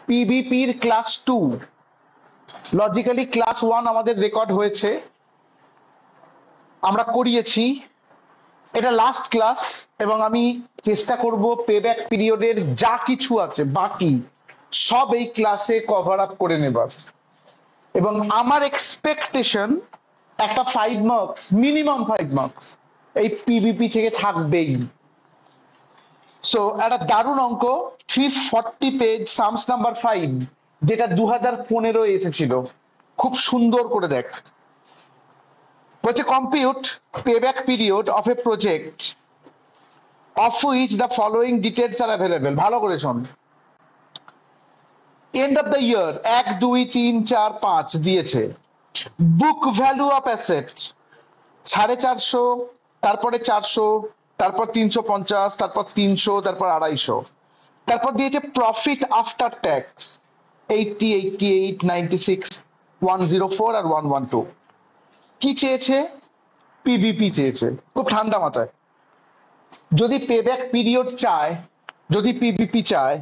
পিবিপির class 2, logically class 1 আমাদের record হয়েছে, আমরা করিয়েছি, এটা লাস্ট ক্লাস, এবং আমি চেষ্টা করব পেব্যাক পিরিয়ডের যা কিছু আছে বাকি সব এই ক্লাসে কভার আপ করে নেবার। এবং আমার এক্সপেকটেশন একটা 5 মার্কস, মিনিমাম 5 মার্কস এই পিবিপি থেকে থাকবেই। সো একটা দারুণ অঙ্ক, 340 পেজ, সামস নাম্বার 5, যেটা 2015 এসেছিল। খুব সুন্দর করে দেখ, বলছে compute payback period of A project of which the following details are available. ভালো করে শোন। এন্ড অফ দ্য ইয়ার 1, 2, 3, 4, 5 দিয়েছে। বুক ভ্যালু অফ অ্যাসেট 450, তারপরে 400, তারপর 350, তারপর 300, তারপর 250, তারপর দিয়েছে প্রফিট আফটার ট্যাক্স 80, 88, 96, 104 আর 112। কি চেয়েছে? পিবিপি চেয়েছে। খুব ঠান্ডা মাথায়, যদি পেব্যাক পিরিয়ড চায়, যদি পিবিপি চায়,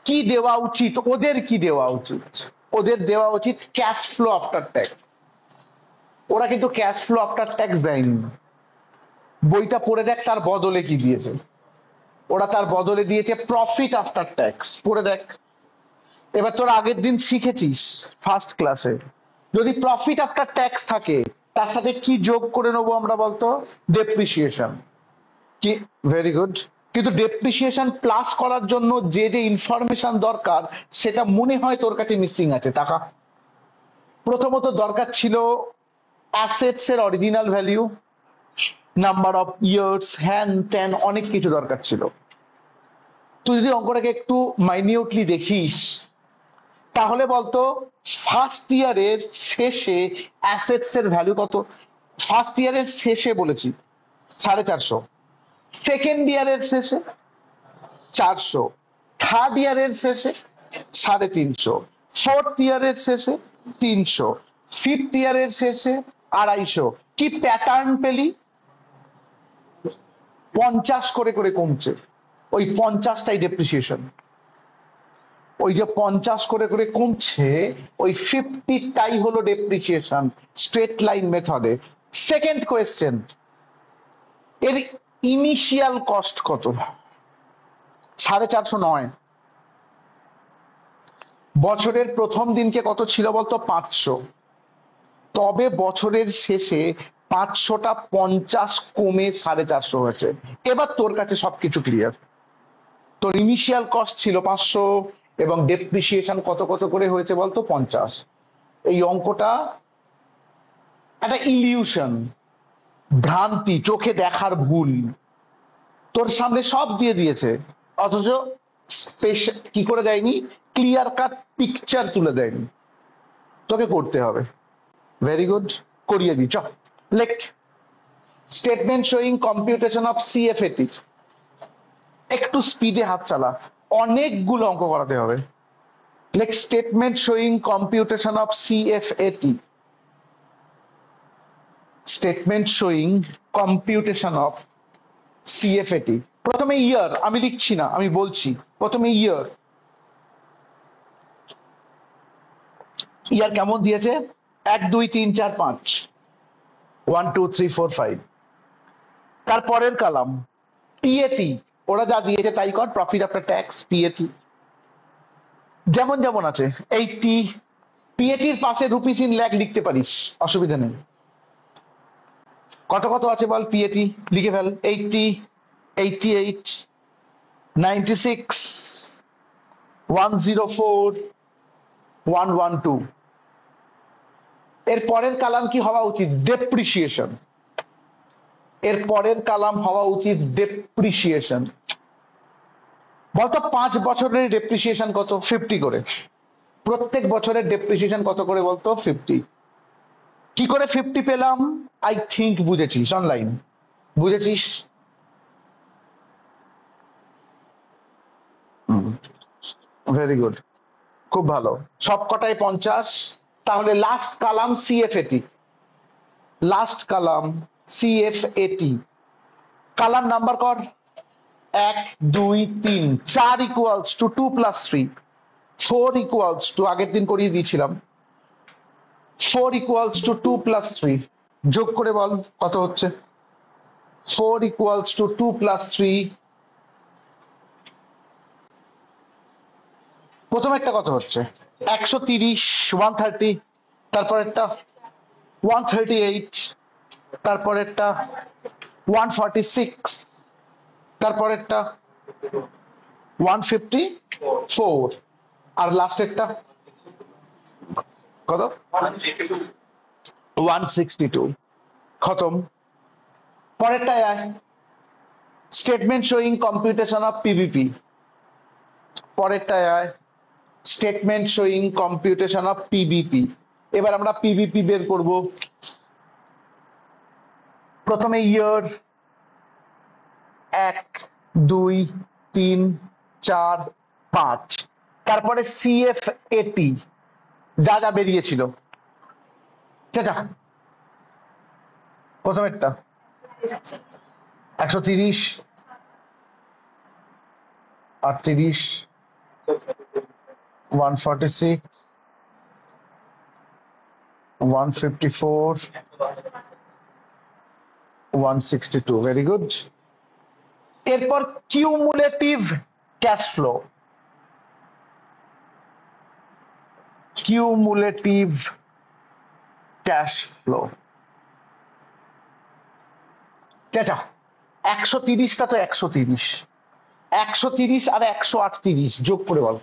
কি দেওয়া উচিত ওদের? কি দেওয়া উচিত ওদের? দেওয়া উচিত ক্যাশ ফ্লো আফটার ট্যাক্স। ওরা কিন্তু ক্যাশ ফ্লো আফটার ট্যাক্স দেয়নি। বইটা পড়ে দেখ তার বদলে কি দিয়েছে। ওরা তার বদলে দিয়েছে প্রফিট আফটার ট্যাক্স। পড়ে দেখ। এবার তোরা আগের দিন শিখেছিস ফার্স্ট ক্লাসে, যদি প্রফিট আফটার ট্যাক্স থাকে তার সাথে কি যোগ করে নেবো আমরা বলতো? ডেপ্রিসিয়েশন। কি? Very good. কিন্তু ডেপ্রিসিয়েশন প্লাস করার জন্য যে যে ইনফরমেশন দরকার সেটা মনে হয় তোর কাছে মিসিং আছে। টাকা প্রথমত দরকার ছিল অ্যাসেটস এর original value, number of years, হ্যান ত্যান, অনেক কিছু দরকার ছিল। তুই যদি অঙ্কটাকে একটু মাইনিউটলি দেখিস তাহলে বলতো ফার্স্ট ইয়ারের শেষে অ্যাসেটস এর ভ্যালু কত? ফার্স্ট ইয়ারের শেষে বলেছি 450, সেকেন্ড ইয়ারের শেষে 400, থার্ড ইয়ারের শেষে 350, ফোর্থ ইয়ারের শেষে 300, ফিফথ ইয়ারের শেষে 250। কি প্যাটার্ন পেলি? 50 করে করে কমছে। ওই 50টাই ডেপ্রিসিয়েশন। ওই যে 50 করে করে কমছে, ওই 50টাই হলো ডেপ্রিসিয়েশন স্ট্রেট লাইন মেথডে। সেকেন্ড কোয়েশ্চেন, এর ইনিশিয়াল কস্ট কত? 450 নয়। বছরের প্রথম দিনকে কত ছিল বলতো? 500। তবে বছরের শেষে 500টা 50 কমে 450 হয়েছে। এবার তোর কাছে সবকিছু ক্লিয়ার। তোর ইনিশিয়াল কস্ট ছিল 500 এবং ডেপ্রিসিয়েশন কত কত করে হয়েছে বলতো? 50। এই অঙ্কটা একটা ইলিউশন, ভ্রান্তি, চোখে দেখার ভুল। তোর সামনে সব দিয়ে দিয়েছে, অথচ কি করে দেয়নি? ক্লিয়ার কাট পিকচার তুলে দেয়নি। তোকে করতে হবে। ভেরি গুড, করিয়ে দি। চ লেখ statement showing computation of CFAT. একটু স্পিডে হাত চালা, অনেকগুলো অঙ্ক করাতে হবে। লেখ statement showing computation of CFAT. Statement showing computation of CFAT. প্রথমে ইয়ার, আমি লিখছি না, আমি বলছি। প্রথমে ইয়ার। ইয়ার কেমন দিয়েছে? 1, 2, 3, 4, 5, 1, 2, 3, 4, 5। তারপরের কালাম পিএটি, ওরা যা দিয়েছে তাই কর। প্রফিট আফটার ট্যাক্স, পিএটি যেমন যেমন আছে। 80, পিএটির পাশে রুপিস ইন লাখ লিখতে পারিস, অসুবিধা নেই। কত কত আছে বল? পিএটি লিখে ফেল। 80, 88, 96, 104, 112। এর পরের কালাম কি হওয়া উচিত? ডেপ্রিসিয়েশন। এর পরের কালাম হওয়া উচিত ডেপ্রিসিয়েশন। বলতো 5 বছরের ডেপ্রিসিয়েশন কত? 50 করে। প্রত্যেক বছরের ডেপ্রিসিয়েশন কত করে বলতো? 50। কি করে 50 পেলাম? আই থিঙ্ক বুঝেছিস। অনলাইন বুঝেছিস? ভেরি গুড, খুব ভালো। সবকটাই 50। তাহলে লাস্ট কালাম সিএফএটি। লাস্ট কালাম সিএফএটি। কালাম নাম্বার কর 1, 2, 3, 4 ইকুয়ালস টু 2 + 3। 4 ইকুয়ালস টু, আগের দিন করিয়ে দিয়েছিলাম, 4 ইকুয়ালস টু 2 প্লাস 3, যোগ করে বল কত হচ্ছে। 4 ইকুয়ালস টু 2 প্লাস 3, প্রথম একটা কত হচ্ছে 130, 130, তারপরেরটা 138, তারপরেরটা 146, তারপরেরটা 154, আর লাস্টেরটা কত 162, খতম। পরেরটায় আয়, statement showing computation of PVP. পরেরটায় আয়, statement showing computation of PVP. এবার আমরা পিভিপি বের করব। প্রথমে ইয়ার 1 2 3 4 5, তারপরে CF80 যা যা বেরিয়েছিল, চেটা প্রথমেরটা 130, 38, 146, 154, 162, ভেরি গুড। এরপর cumulative cash flow, cumulative cash flow, চেটা 130টা তো 130, 130 আর 138 যোগ করে বল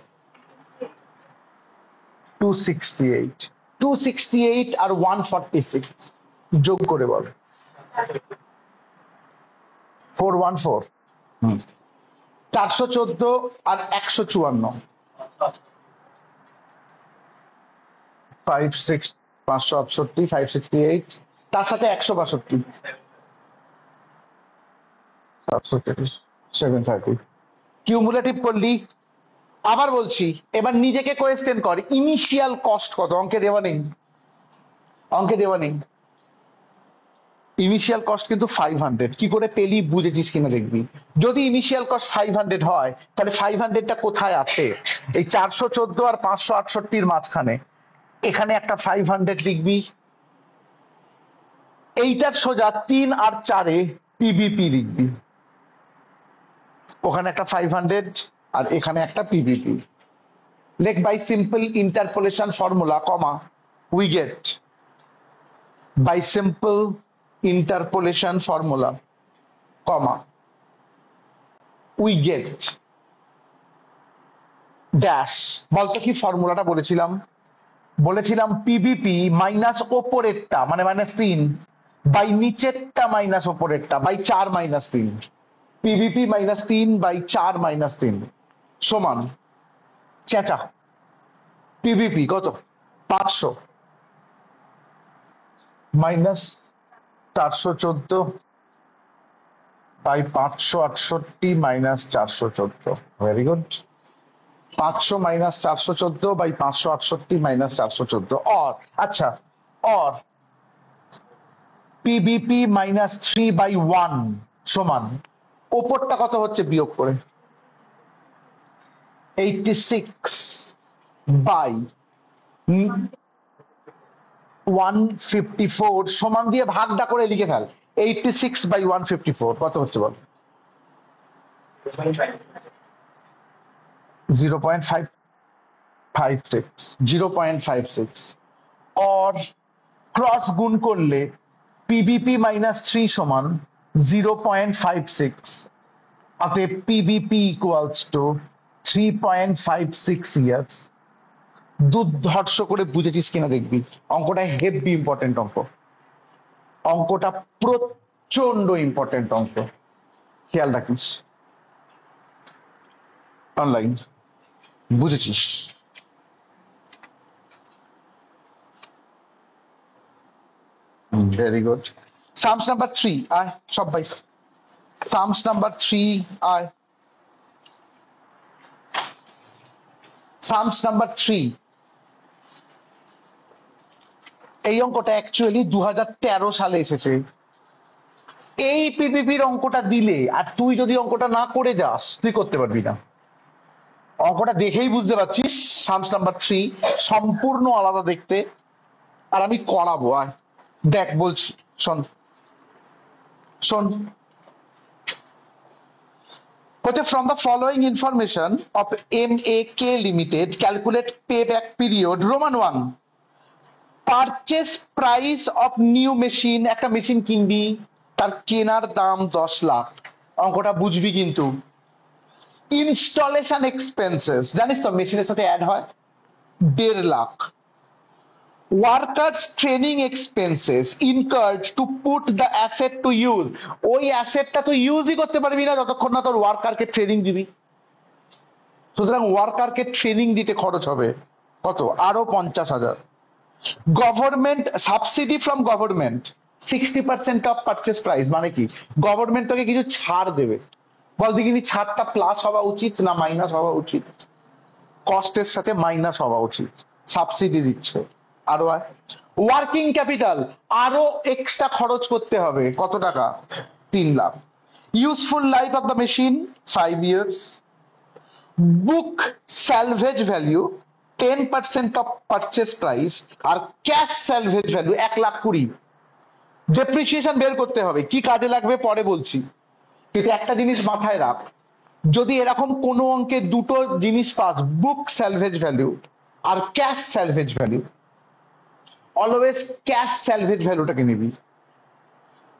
268, 268 আর 146 যোগ করে বল 414, 414 আর 154, 568, 568, তার সাথে 162, 730, কিউমুলেটিভ করলি। আবার বলছি, এবার নিজেকে কোয়েশ্চেন কর, ইনিশিয়াল কস্ট কত? অঙ্কে দেওয়া নেই, অঙ্কে দেওয়া নেই। ইনিশিয়াল কস্ট কিন্তু 500, কি করে পেলি বুঝেছিস কিনা দেখবি। যদি ইনিশিয়াল কস্ট 500 হয়, তাহলে 500টা কোথায় আছে? এই 414 আর 568 মাঝখানে, এখানে একটা 500 লিখবি। এইটার সোজা 3 আর 4-এ পিবিপি লিখবি, ওখানে একটা 500 আর এখানে একটা পিবিপি। লেখ by simple interpolation formula, comma, we get by simple interpolation formula, comma, we get dash। বলতো কি ফর্মুলাটা বলেছিলাম? বলেছিলাম পিবিপি মাইনাস ওপরেরটা মানে -3 বাই নিচেরটা মাইনাস ওপরেরটা বাই 4 - 3, পিবিপি -3 বাই 4 - 3 সমান, চেঁচা, পিবিপি কত 500 minus 414 by 568 minus 414, very good. 500 minus 414 by 568 minus 414, or, আচ্ছা, অর পিবিপি -3/1 সমান ওপরটা কত হচ্ছে বিয়োগ করে 86 বাই 154 সমান দিয়ে ভাগটা করে লিখে ফেল। 86 বাই 154 কত হচ্ছে বল? 0.556, 0.56। और ক্রস গুণ করলে পিবিপি -3 সমান 0.56, অতএব পিবিপি ইকুয়ালস টু 3.56 ইয়ার্স। দুর্ধর্ষ করে বুঝেছিস কিনা দেখবি। অঙ্কটা হেভি ইম্পর্টেন্ট অঙ্ক, অঙ্কটা প্রচন্ড ইম্পর্টেন্ট অঙ্ক, খেয়াল রাখিস। অনলাইন বুঝেছিস? Very good. সামস নাম্বার 3 আয় সবাই, সামস নাম্বার 3 আয়, সামস নাম্বার 3। এই অঙ্কটা অ্যাকচুয়ালি 2013 সালে এসেছে। এই পিপিপির অঙ্কটা দিলে আর তুই যদি অঙ্কটা না করে যাস, তুই করতে পারবি না। অঙ্কটা দেখেই বুঝতে পারছিস সামস নাম্বার 3 সম্পূর্ণ আলাদা দেখতে, আর আমি করাবো। আর দেখ বলছি, শোন শোন, হচ্ছে from the following information of MAK Limited calculate payback period Roman 1 purchase price of new machine। একটা মেশিন কিনবি, তার কেনার দাম 10 লাখ, অঙ্কটা বুঝবি কিন্তু। ইনস্টলেশন এক্সপেন্সেস জানিস তো মেশিনের সাথে অ্যাড হয় 1.5 lakh. Workers training expenses incurred to put the asset to use. ওই অ্যাসেটটা তো ইউজই করতে পারবি না যতক্ষণ না তোর ওয়ার্কারকে ট্রেনিং দিবি। সুতরাং ওয়ার্কারকে ট্রেনিং দিতে খরচ হবে কত? আরো 50,000। Government subsidy from government 60% off purchase price. মানে কি গভর্নমেন্ট তোকে কিছু ছাড় দেবে, বলতে কিন্তু ছাড়টা প্লাস হওয়া উচিত না মাইনাস হওয়া উচিত? কস্টের সাথে মাইনাস হওয়া উচিত, সাবসিডি দিচ্ছে। আরো ওয়ার্কিং ক্যাপিটাল আরো এক্সট্রা খরচ করতে হবে, কত টাকা? 3 lakh. Useful life of the machine 5 years। Book salvage value 10% of purchase price, আর ক্যাশ স্যালভেজ ভ্যালু 1,20,000। ডেপ্রিসিয়েশন বের করতে হবে, কি কাজে লাগবে পরে বলছি, কিন্তু একটা জিনিস মাথায় রাখ, যদি এরকম কোনো অঙ্কে দুটো জিনিস পাস, বুক স্যালভেজ ভ্যালু আর cash salvage value, always cash salvage ভ্যালুটাকে নিবি।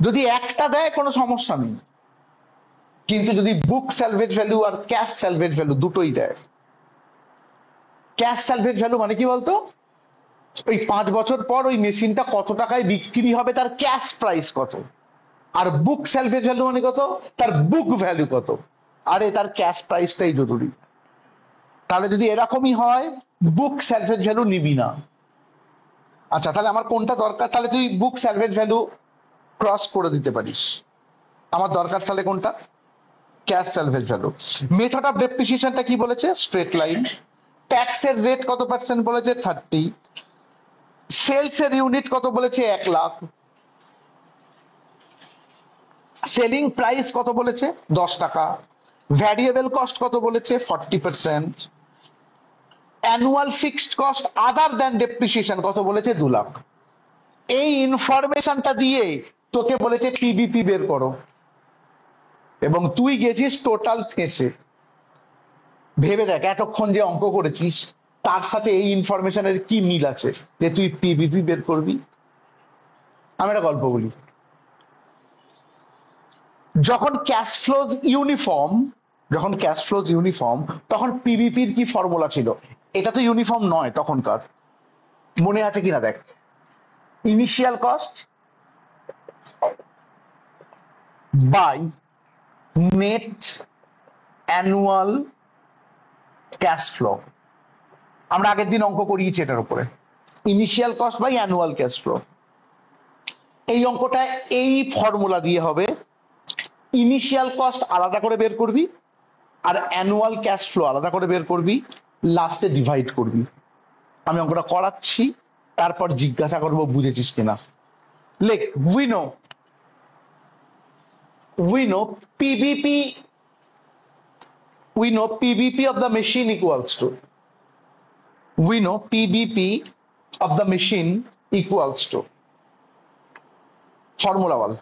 যদি একটা দেয় কোনো সমস্যা নেই, কিন্তু যদি বুক স্যালভেজ ভ্যালু আর ক্যাশ স্যালভেজ ভ্যালু দুটোই দেয়, ক্যাশ স্যালভেজ ভ্যালু মানে কি বলতো, ওই 5 বছর পর ওই মেশিনটা কত টাকায় বিক্রি হবে তার ক্যাশ প্রাইস কত, আর বুক স্যালভেজ ভ্যালু মানে কত, তার বুক ভ্যালু কত। আরে তার ক্যাশ প্রাইসটাই জরুরি। তাহলে যদি এরকমই হয় বুক স্যালভেজ ভ্যালু নিবি না। আচ্ছা তাহলে আমার কোনটা দরকার? তাহলে তুই বুক স্যালভেজ ভ্যালু ক্রস করে দিতে পারিস। আমার দরকার তাহলে কোনটা? Cash salvage value. Method of ডেপ্রিসিয়েশনটা কি বলেছে? Straight line. ট্যাক্সের রেট কত পার্সেন্ট বলেছে? 30। সেলস এর ইউনিট কত বলেছে? 1 লাখ। সেলিং প্রাইস কত বলেছে? 10 টাকা। ভ্যারিয়েবল কস্ট কত বলেছে? 40%। Annual fixed cost other than depreciation কত বলেছে? 2 লাখ। এই ইনফরমেশনটা দিয়ে তোকে বলেছে পিবিপি বের করো, এবং তুই গেছিস টোটাল ফেঁসে। ভেবে দেখ এতক্ষণ যে অঙ্ক করেছিস তার সাথে এই ইনফরমেশনের কি মিল আছে যে তুই পিবিপি বের করবি? আমি একটা গল্প বলি। যখন ক্যাশ ফ্লোজ ইউনিফর্ম তখন পিবিপির কি ফর্মুলা ছিল? এটা তো ইউনিফর্ম নয় তখনকার, মনে আছে কিনা দেখ। Initial cost by net annual cash flow. আমরা আগের দিন অঙ্ক করিয়েছি এটার উপরে, initial cost by annual cash flow. এই অঙ্কটা এই ফর্মুলা দিয়ে হবে। ইনিশিয়াল কস্ট আলাদা করে বের করবি আর অ্যানুয়াল ক্যাশ ফ্লো আলাদা করে বের করবি, লাস্টে ডিভাইড করবি। আমি অঙ্কটা করাচ্ছি, তারপর জিজ্ঞাসা করবো বুঝেছিস কিনা। লেখ we know PBP of the machine equals to, we know PBP of the machine equals to formula 1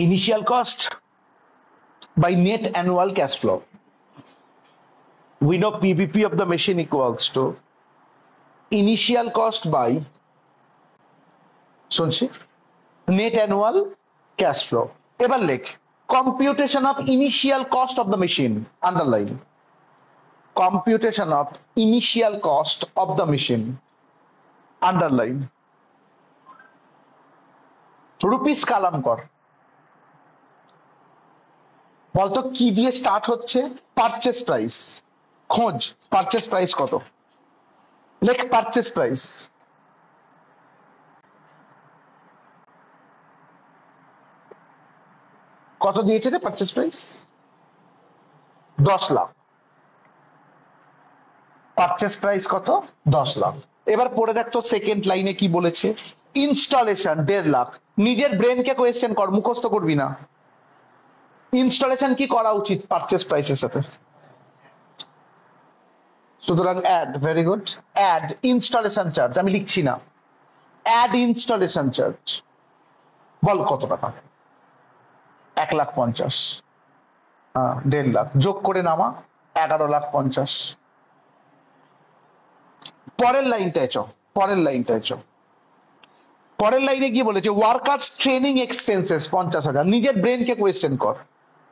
initial cost by net annual cash flow. We know PBP of the machine equals to initial cost by শুনছি net annual cash flow। এবার লেখ computation of initial cost of the machine, underline computation of initial cost of the machine, underline rupees column কর। বলতো কি দিয়ে start হচ্ছে? Purchase price. খোঁজ purchase price কত, লেখ পারচেস প্রাইস। কত দিয়েছে রে purchase price? 10 lakh. Purchase price কত? 10 লাখ। এবার পড়ে দেখতো সেকেন্ড লাইনে কি বলেছে? ইনস্টলেশন 1.5 লাখ। নিজের ব্রেনকে কোয়েশ্চেন কর, মুখস্থ করবি না। ইনস্টলেশন কি করা উচিত পারচেস প্রাইসের সাথে? সুতরাং add, very good, add installation charge, আমি লিখছি না, অ্যাড ইনস্টলেশন চার্জ। বল কত টাকা? 1,50,000, 1.5 লাখ, যোগ করে নামা 11,50,000। পরের লাইনটায় চ, পরের লাইনটায় চ, পরের লাইনে গিয়ে বলেছে ওয়ার্কার্স ট্রেনিং এক্সপেন্সেস 50,000। নিজের ব্রেনকে কোয়েশ্চেন কর,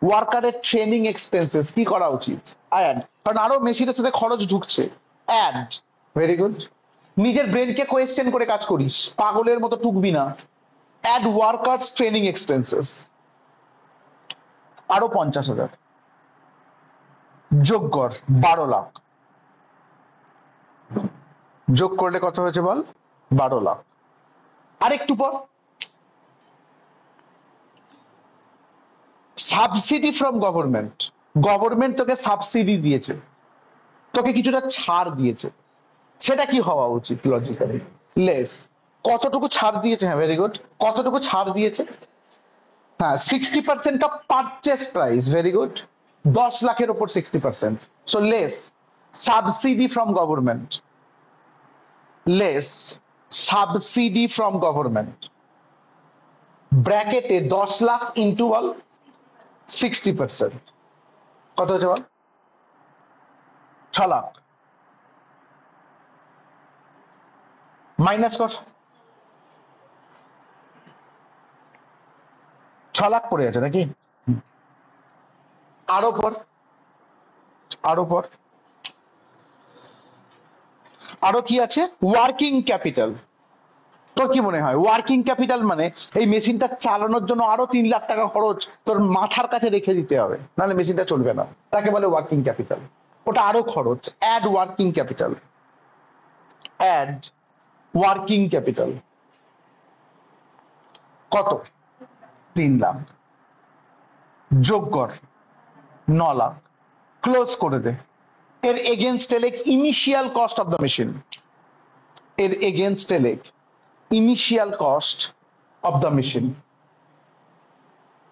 ওয়ার্কারের ট্রেনিং এক্সপেন্সেস কি করা উচিত? অ্যাড, কারণ আরো মেশিনের সাথে খরচ ঢুকছে। অ্যাড, ভেরি গুড, নিজের ব্রেনকে কোয়েশ্চেন করে কাজ করিস, পাগলের মতো টুকবি না। অ্যাড ওয়ার্কার্স ট্রেনিং এক্সপেন্সেস, আরো 50,000, যোগ কর 12 লাখ, যোগ করলে কত হয়েছে বল? 12 লাখ। আরেকটু পর, সাবসিডি ফ্রম গভর্নমেন্ট, গভর্নমেন্ট তোকে সাবসিডি দিয়েছে, তোকে কিছুটা ছাড় দিয়েছে, সেটা কি হওয়া উচিত লজিক্যালি? লেস। কতটুকু ছাড় দিয়েছে? হ্যাঁ, ভেরি গুড, কতটুকু ছাড় দিয়েছে? হ্যাঁ, 60% off purchase price, very good, 10 লাখের উপর 60%, so less subsidy from government, less subsidy from government, ব্র্যাকেটে 10 লাখ ইন্টু বল 60%, কত হচ্ছে বল? 6 লাখ, মাইনাস কর, 6 লাখ পড়ে আছে নাকি? আরো পর, আরো পর, আরো কি আছে? Working capital. তোর কি মনে হয় ওয়ার্কিং ক্যাপিটাল মানে এই মেশিনটা চালানোর জন্য আরো 3 লাখ টাকা খরচ তোর মাথার কাছে রেখে দিতে হবে, নাহলে মেশিনটা চলবে না, তাকে বলে ওয়ার্কিং ক্যাপিটাল। ওটা আরো খরচ। Add working capital, add working capital, কত? 3 লাখ, যোগ কর 9 লাখ, ক্লোজ করে দে। এর এগেনস্ট এলেক initial cost of the machine, এর এগেনস্ট এলেক initial cost of the machine,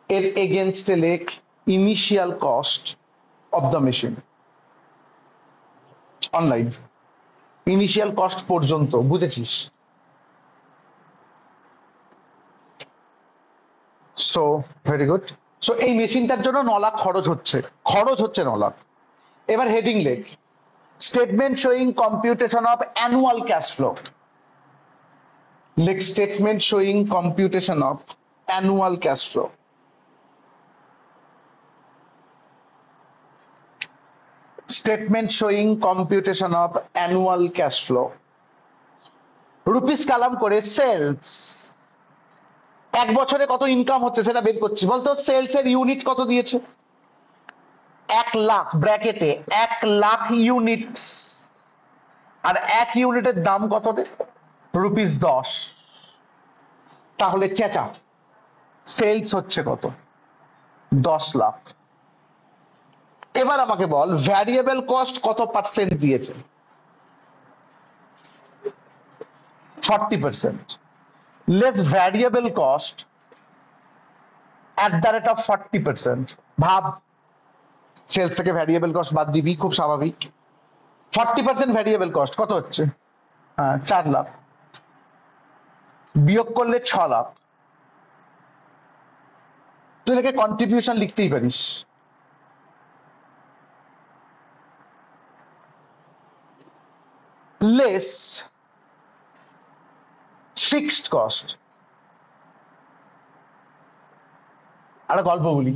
এর এগেনস্ট এলেক initial cost of the machine. Online initial cost পর্যন্ত, বুঝেছিস? সো ভেরি গুড, সো এই মেশিনটার জন্য 9 লাখ খরচ হচ্ছে, খরচ হচ্ছে 9 লাখ। এবার হেডিং লেখ, statement showing computation of annual cash flow, লেখ statement showing computation of annual cash flow. Statement showing computation of annual cash flow, rupees column করে সেলস, এক বছরে কত ইনকাম হচ্ছে সেটা বের করছি। বলতো সেলস এর ইউনিট কত দিয়েছে? 1 লাখ, ব্র্যাকেটে 1 লাখ ইউনিট, আর 1 ইউনিটের দাম কত রে? ₹10। তাহলে চেঁচা, সেলস হচ্ছে কত? 10 লাখ। এবার আমাকে বল ভ্যারিয়েবল কস্ট কত পার্সেন্ট দিয়েছে? 40%। Less variable cost at the rate of 40%। ভাব, সেলস থেকে ভ্যারিয়েবল কস্ট বাদ দিবি, খুব স্বাভাবিক। 40% ভ্যারিয়েবল কস্ট কত হচ্ছে? 4 লাখ, বিয়োগ করলে 6 লাখ। তুই এটাকে কন্ট্রিবিউশন লিখতেই পারিস। Less fixed cost. আর গল্প বলি,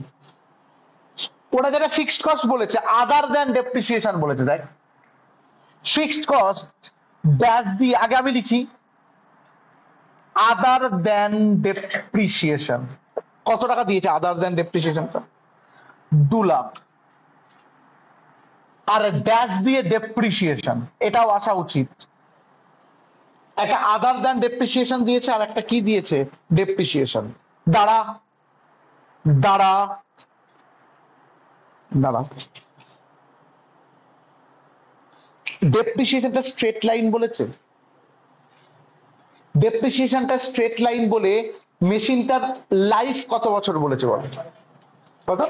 ওরা যেটা ফিক্সড কস্ট বলেছে আদার দ্যান ডেপ্রিসিয়েশন বলেছে। দেখ, ফিক্সড কস্ট ড্যাশ দিয়ে আগে আমি লিখি আদার দ্যান ডেপ্রিসিয়েশন। কত টাকা দিয়েছে আদার দ্যান ডেপ্রিসিয়েশনটা? 2 লাখ। আর ড্যাশ দিয়ে ডেপ্রিসিয়েশন, এটাও আসা উচিত। একটা আদার দ্যান ডেপ্রিসিয়েশন দিয়েছে আর একটা কি দিয়েছে? ডেপ্রিসিয়েশন। দাঁড়া দাঁড়া দাঁড়া, ডেপ্রিসিয়েশনটা স্ট্রেট লাইন বলেছে। ডেপ্রিসিয়েশনটা স্ট্রেট লাইন বলে মেশিনটার লাইফ কত বছর বলেছে বল? কত?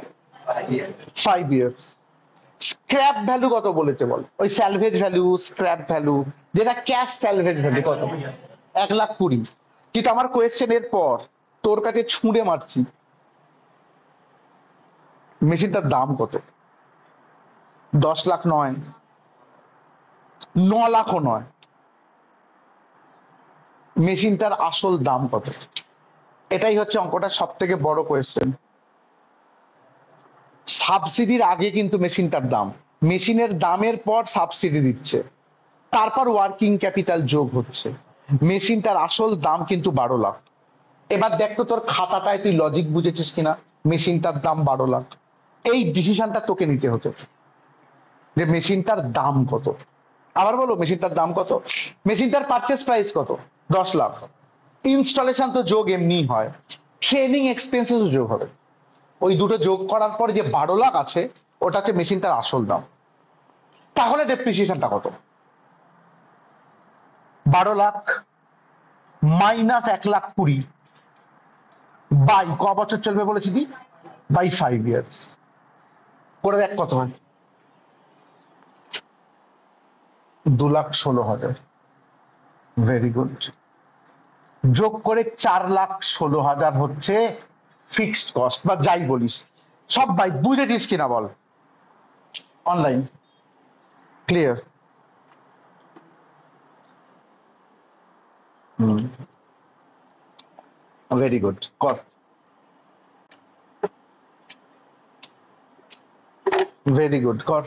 5 ইয়ার্স। স্ক্র্যাপ ভ্যালু কত বলেছে বল? ওই স্যালভেজ ভ্যালু, স্ক্র্যাপ ভ্যালু, যেটা ক্যাশ স্যালভেজ ভ্যালু কত? 1,20,000। কিন্তু আমার কোয়েশ্চেন এর পর তোর কাছে ছুঁড়ে মারছি, মেশিনটার দাম কত? 10 লাখ নয়, 9 লাখও নয়, মেশিনটার আসল দাম কত? এটাই হচ্ছে অঙ্কটা সব থেকে বড় কোয়েশ্চেন। সাবসিডির আগে কিন্তু মেশিনটার দাম, মেশিনের দামের পর সাবসিডি দিচ্ছে, তারপর ওয়ার্কিং ক্যাপিটাল যোগ হচ্ছে, মেশিনটার আসল দাম কিন্তু 12 লাখ। এবার দেখ তো তোর খাতাটায় তুই লজিক বুঝেছিস কিনা, মেশিনটার দাম 12 লাখ। এই ডিসিশনটা তোকে নিতে হতো যে মেশিনটার দাম কত। আবার বলো, মেশিনটার দাম কত? মেশিনটার পারচেস প্রাইস কত? 10 লাখ। ইনস্টলেশন তো যোগ এমনি হয়, ট্রেনিং এক্সপেন্সেস যোগ হবে, ওই দুটো যোগ করার পর যে 12 লাখ আছে ওটা হচ্ছে মেশিনটার আসল দাম। তাহলে ডেপ্রিসিয়েশনটা কত? 12 লাখ মাইনাস 1,20,000 বাই ক বছর চলবে বলেছি কি? By 5 years. করে দেখ কত হয়। 2,16,000। Very good. যোগ করে 4,16,000 হচ্ছে ফিক্সড কস্ট, বা যাই বলিস। সব ভাই বুঝেছিস কিনা বল? Online clear? ভেরি গুড, কর। ভেরি গুড, কর।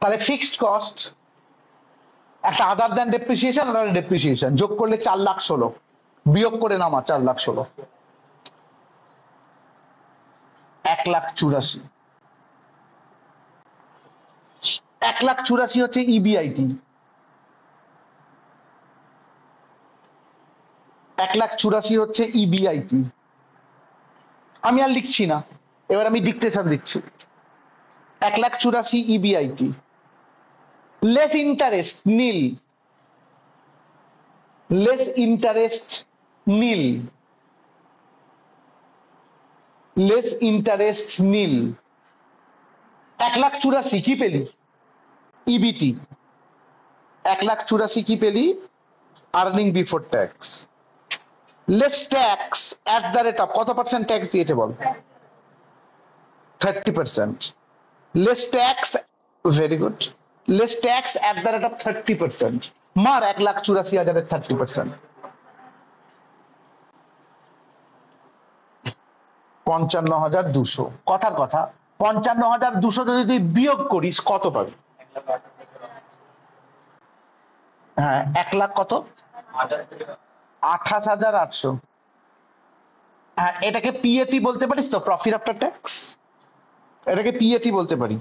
তাহলে ফিক্সড কস্ট একটা আদার দেন ডেপ্রিসিয়েশন আর ডেপ্রিসিয়েশন যোগ করলে 4,16,000, বিয়োগ করে নামা 4,16,000, 1,84,000। 1,84,000 হচ্ছে ইবিআইটি, 1,84,000 হচ্ছে ইবিআইটি। আমি আর লিখছি না, এবার আমি ডিকটেশন দিচ্ছি। 1,84,000 ইবিআইটি লেস ইন্টারেস্ট নীল, লেস ইন্টারেস্ট নীল, লেস ইন্টারেস্ট নীল। 1,84,000 কি পেলি? ইবিটি। 1,84,000 কি পেলি? Earning before tax. Less tax at the rate of কত পার্সেন্ট ট্যাক্স দিয়েছে বল? 30%। Less tax, very good, less tax at the rate of 30%। মার 1,84,000 30%, 55,200। কথার কথা, 55,200 যদি তুই বিয়োগ করিস কত পাবি? হ্যাঁ, 1 লাখ কত? 28,800। হ্যাঁ, এটাকে পিএটি বলতে পারিস তো, প্রফিট আফটার ট্যাক্স? এটাকে পিএটি বলতে পারি।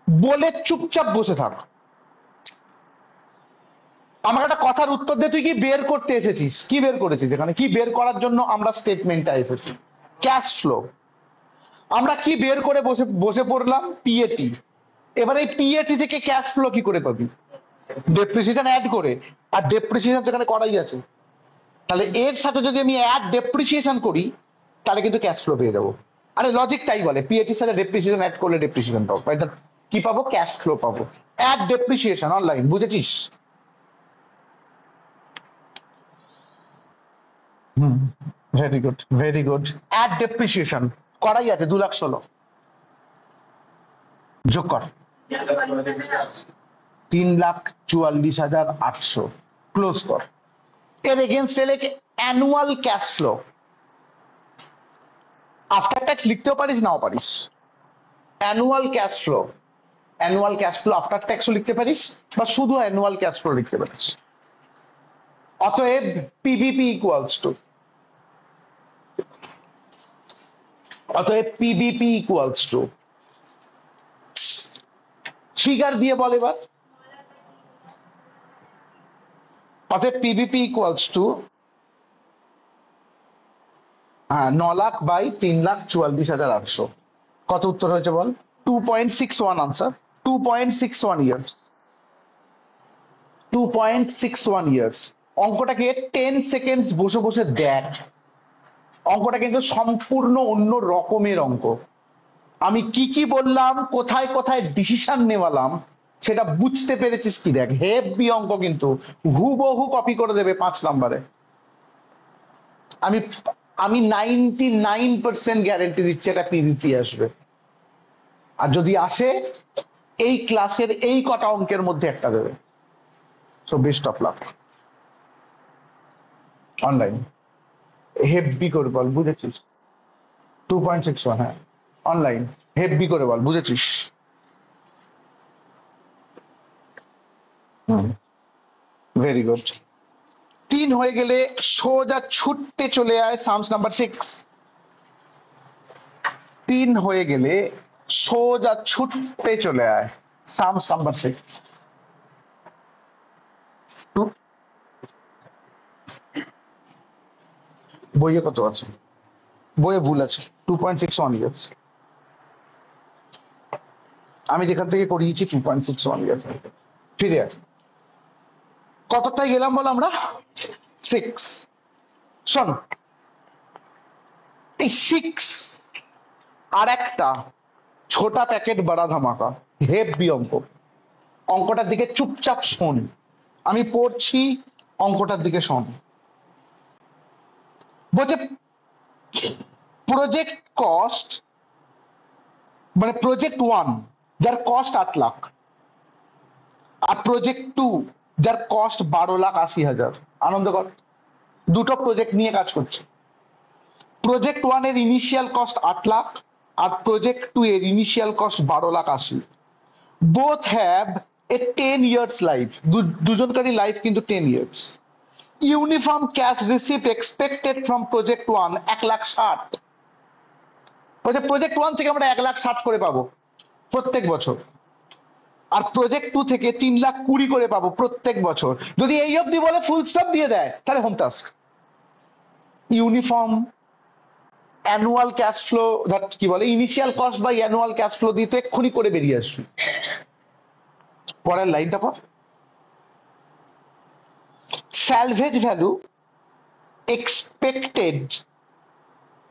বলে চুপচাপ বসে থাক। আমাকে একটা কথার উত্তর দে, তুই কি বের করতে এসেছিস? কি বের করেছিস এখানে? কি বের করার জন্য আমরা স্টেটমেন্টটা এসেছি? Cash flow. আমরা কি বের করে বসে বসে পড়লাম? পিএটি। এবার এই পিএটি থেকে ক্যাশ ফ্লো কি করে পাবি? ডেপ্রিসিয়েশন অ্যাড করে, আর ডেপ্রিসিয়েশন যেখানে করাই আছে, তাহলে এর সাথে যদি আমি অ্যাড ডেপ্রিসিয়েশন করি তাহলে কিন্তু ক্যাশ ফ্লো পেয়ে যাবো। আরে লজিক তাই বলে, পিএটির সাথে ডেপ্রিসিয়েশন অ্যাড করলে ডেপ্রিসিয়েশন পাবো, কি পাবো? ক্যাশ ফ্লো পাবো। অ্যাড ডেপ্রিসিয়েশন অনলাইন, বুঝেছিস? Very good, very good. Add depreciation করাই আছে, 2,16,000 যোগ কর, 3,44,800 ক্লোজ কর। এর এগেনস্টে লেখ annual cash flow. After tax লিখতেও পারিস, নাও পারিস। Annual cash flow, annual cash flow after ট্যাক্সও লিখতে পারিস, বা শুধু অ্যানুয়াল ক্যাশ ফ্লো লিখতে পারিস। অতএব পিবিপি ইকুয়ালস টু, অতএব পিবিপি ইকুয়ালস টু, ফিগার দিয়ে বল এবার। অতএব PBP equals to 9 lakh by 3,44,800। কত উত্তর হয়েছে বল? 2.61 আনসার, 2.61 ইয়ার্স, 2.61 ইয়ার্স। অঙ্কটাকে 10 সেকেন্ডস বসে বসে দেখ, অঙ্কটা কিন্তু সম্পূর্ণ অন্য রকমের অঙ্ক। আমি কি কি বললাম, কোথায় কোথায় ডিসিশন নেওয়ালাম, সেটা বুঝতে পেরেছিস কি? দেখ, হেভি অঙ্ক কিন্তু, হুবহু কপি করে দেবে 5 নম্বরে। আমি আমি 99% গ্যারেন্টি দিচ্ছি এটা পিভিপি আসবে। আর যদি আসে, এই ক্লাসের এই কটা অঙ্কের মধ্যে একটা দেবে। So best of luck. Online heavy করে বল, বুঝেছিস? 2.61, হ্যাঁ অনলাইন হেভি করে বল, বুঝেছিস? Very good. 3 হয়ে গেলে সোজা ছুটতে চলে আয় সামস নাম্বার 6। 3 হয়ে গেলে সোজা ছুটতে চলে আয় সামস নাম্বার 6। বইয়ে কত আছে? বইয়ে ভুল আছে, 2.61 ইয়ার্স। আমি যেখান থেকে করিয়েছি 2.61 ইয়ার্স। ফিরে আয়, কতটাই গেলাম বল আমরা? 6। শোন, এই 6 আর একটা ছোটা প্যাকেট বড়া ধামাকা, হেভি অঙ্ক। অঙ্কটার দিকে চুপচাপ শোন, আমি পড়ছি, অঙ্কটার দিকে শোন। বলছে প্রজেক্ট কস্ট, মানে প্রজেক্ট 1 যার কস্ট 8 লাখ, আর প্রজেক্ট 2 যার কস্ট 12,80,000। আনন্দ কর, দুটো প্রজেক্ট নিয়ে কাজ করছে। প্রজেক্ট 1 এর ইনিশিয়াল কস্ট 8 লাখ, আর প্রজেক্ট 2 এর initial cost 12,80,000। Both have a 10 years life, দুজনকারই লাইফ কিন্তু 10 years. Uniform cash receipt expected from project 1 1,60,000। Project 1 থেকে আমরা 1,60,000 করে পাবো প্রত্যেক বছর, আর প্রজেক্ট 2 থেকে 3,20,000 করে পাবো প্রত্যেক বছর। যদি এই অবধি বলে ফুল স্টপ দিয়ে দেয়, তাহলে home task. Uniform annual cash flow, কি বলে, initial cost by annual cash flow দিয়ে তো এক্ষুনি করে বেরিয়ে আসছি। পরের লাইনটা পর, স্যালভেজ ভ্যালু এক্সপেক্টেড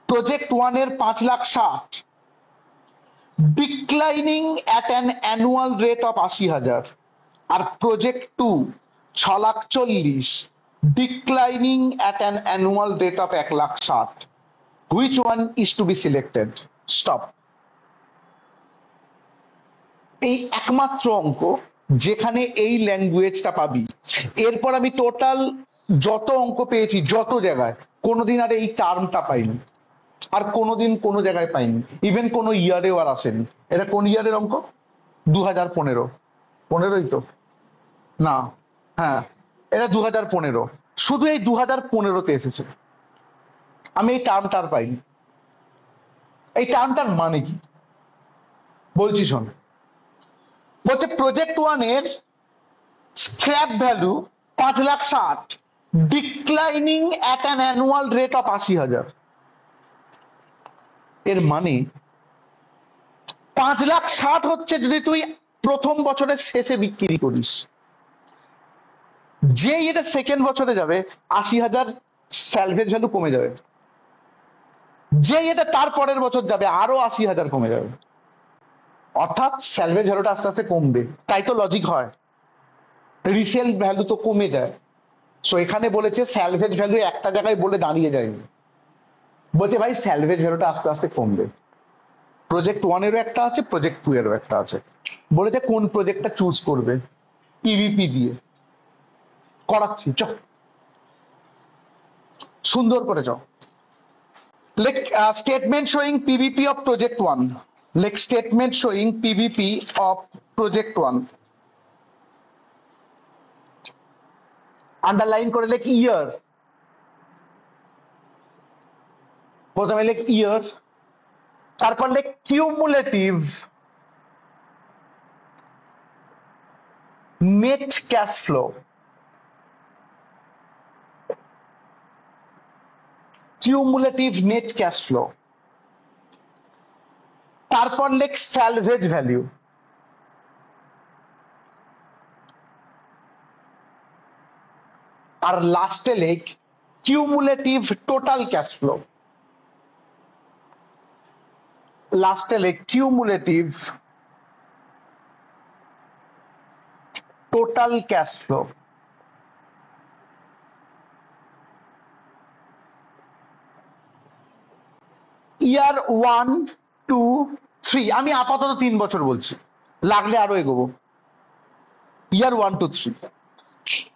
প্রজেক্ট 1 এর 5,60,000, declining at an annual rate of 80,000, আর project 2 6,40,000, declining at an annual rate of 1,60,000। Which one is to be selected? Stop. এই একমাত্র অঙ্ক যেখানে এই ল্যাঙ্গুয়েজটা পাবি। এরপর আমি টোটাল যত অঙ্ক পেয়েছি যত জায়গায়, কোনোদিন আর এই টার্মটা পাইনি, আর কোনোদিন কোনো জায়গায় পাইনি, ইভেন কোনো ইয়ারেও আর আসেনি। এটা কোন ইয়ারের অঙ্ক? 2015। 15ই তো না, হ্যাঁ এটা 2015। শুধু এই 2015তে এসেছে। আমি এই টার্মটা আর পাইনি। এই টার্মটার মানে কি বলছি শোন। বলছে প্রজেক্ট 1 এর scrap value 5,60,000, declining at an annual rate of 80,000। এর মানে 5,60,000 হচ্ছে যদি তুই প্রথম বছরের শেষে বিক্রি করিস, যেই এটা সেকেন্ড বছরে যাবে 80,000 স্যালভেজ ভ্যালু কমে যাবে, যেই এটা তার পরের বছর যাবে আরো 80,000 কমে যাবে। অর্থাৎ স্যালভেজ ভ্যালুটা আস্তে আস্তে কমবে। তাই তো লজিক হয়, রিসেল ভ্যালু তো কমে যায়। সো এখানে বলেছে স্যালভেজ ভ্যালু একটা জায়গায় বলে দাঁড়িয়ে যায়নি, বলছে ভাই স্যালভেজ ভ্যালুটা আস্তে আস্তে কমবে। প্রজেক্ট 1 এরও একটা আছে, প্রজেক্ট 2 এরও একটা আছে। বলেছে কোন প্রজেক্টটা চুজ করবে, পিভিপি দিয়ে করাচ্ছি। চ সুন্দর করে চ লেখ statement showing PVP of project 1। লেখ statement showing PVP of project 1। Underline করে লেখ ইয়ার। প্রথমে লেখ ইয়ার, তারপর লেখ cumulative net cash flow. Cumulative net cash flow. তারপর লেখ স্যালভেজ ভ্যালু। আর লাস্টে লেখ কিউমুলেটিভ টোটাল ক্যাশ ফ্লো। লাস্টে লেখ কিউমুলেটিভ টোটাল ক্যাশ ফ্লো। ইয়ার 1, 2, 3, আমি আপাতত 3 বছর বলছি, লাগলে আরো এগোবো। ইয়ার 1, 2, 3।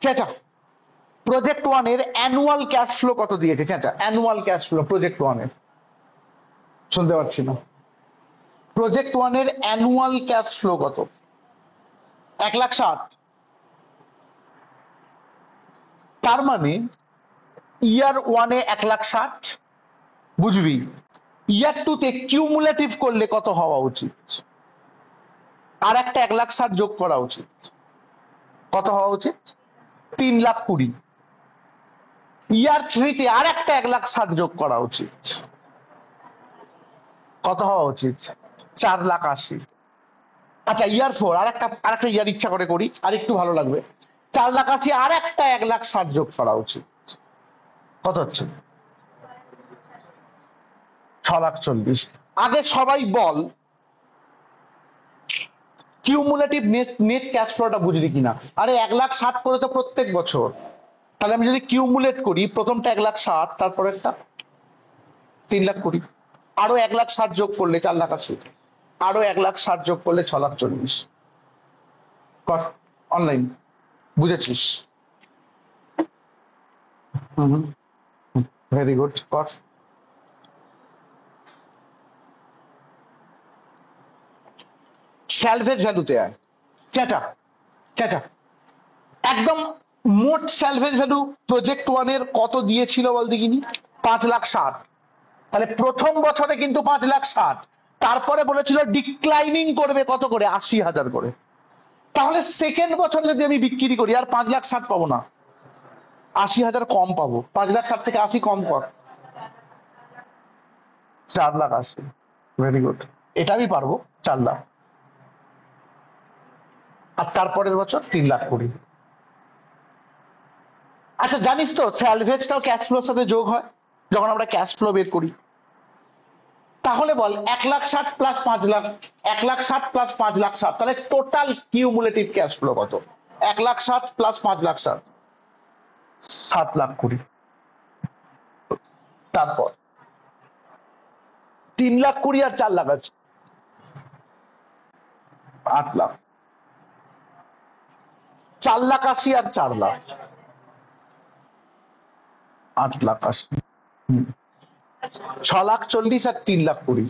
চেঁচা, প্রজেক্ট 1 এর অ্যানুয়াল ক্যাশ ফ্লো কত দিয়েছে? চেঁচা, অ্যানুয়াল ক্যাশ ফ্লো প্রজেক্ট 1 এর। শুনতে পাচ্ছি না। প্রজেক্ট 1 এর অ্যানুয়াল ক্যাশ ফ্লো কত? 1,60,000। তার মানে ইয়ার 1 এ 1,60,000, বুঝবি? ইয়ার 2 তে কিউমুলেটিভ করলে কত হওয়া উচিত? আর একটা 1,60,000 যোগ করা উচিত। কত হওয়া উচিত? 3,20,000। ইয়ার 3 তে আর একটা 1,60,000 যোগ করা উচিত। কত হওয়া উচিত? 4,80,000। আচ্ছা, ইয়ার 4 আরেকটা ইয়ার ইচ্ছা করে করি, আর একটু ভালো লাগবে। 4,80,000 আর একটা 1,60,000 যোগ করা উচিত। কত হচ্ছে? 6,40,000। আগে সবাই বল কিউমুলেটিভ নেট ক্যাশ ফ্লোটা বুঝলি কিনা? আরে 1,60,000 করে তো প্রত্যেক বছর। তাহলে আমি যদি কিউমুলেট করি, প্রথমটা 1,60,000, তারপর একটা 3,20,000, আরো 1,60,000 যোগ করলে 4,80,000, আরো 1,60,000 যোগ করলে 6,40,000। কর অনলাইন, বুঝেছিস? ভেরি গুড, কর। স্যালভেজ ভ্যালুতে আয়। চেঁচা চেঁচা, একদম মোট স্যালভেজ ভ্যালু প্রজেক্ট 1 এর কত দিয়েছিল বল দেখিনি? 5,60,000। তাহলে প্রথম বছরে কিন্তু 5,60,000, তারপরে বলেছিল ডিক্লাইনিং করবে কত করে? 80,000 করে। তাহলে সেকেন্ড বছর যদি আমি বিক্রি করি আর 5,60,000 পাবো না, 80,000 কম পাবো। 5,60,000 থেকে 80 কম কর, 4,80,000। ভেরি গুড, এটা আমি পারবো। 4,00,000। আর তারপরের বছর 3,20,000। আচ্ছা, জানিস তো স্যালভেজটাও ক্যাশ ফ্লোর সাথে যোগ হয় যখন আমরা ক্যাশ ফ্লো বের করি। তাহলে বল 1,60,000 প্লাস 5,00,000, 1,60,000 প্লাস 5,60,000, তাহলে টোটাল কিউমুলেটিভ ক্যাশ ফ্লো কত? 1,60,000 প্লাস 5,60,000, 7,20,000। তারপর 3,20,000 আর 4,00,000 আছে, 8,00,000। 4,80,000 আর 4,00,000, 8,80,000। 6,40,000 আর 3,20,000,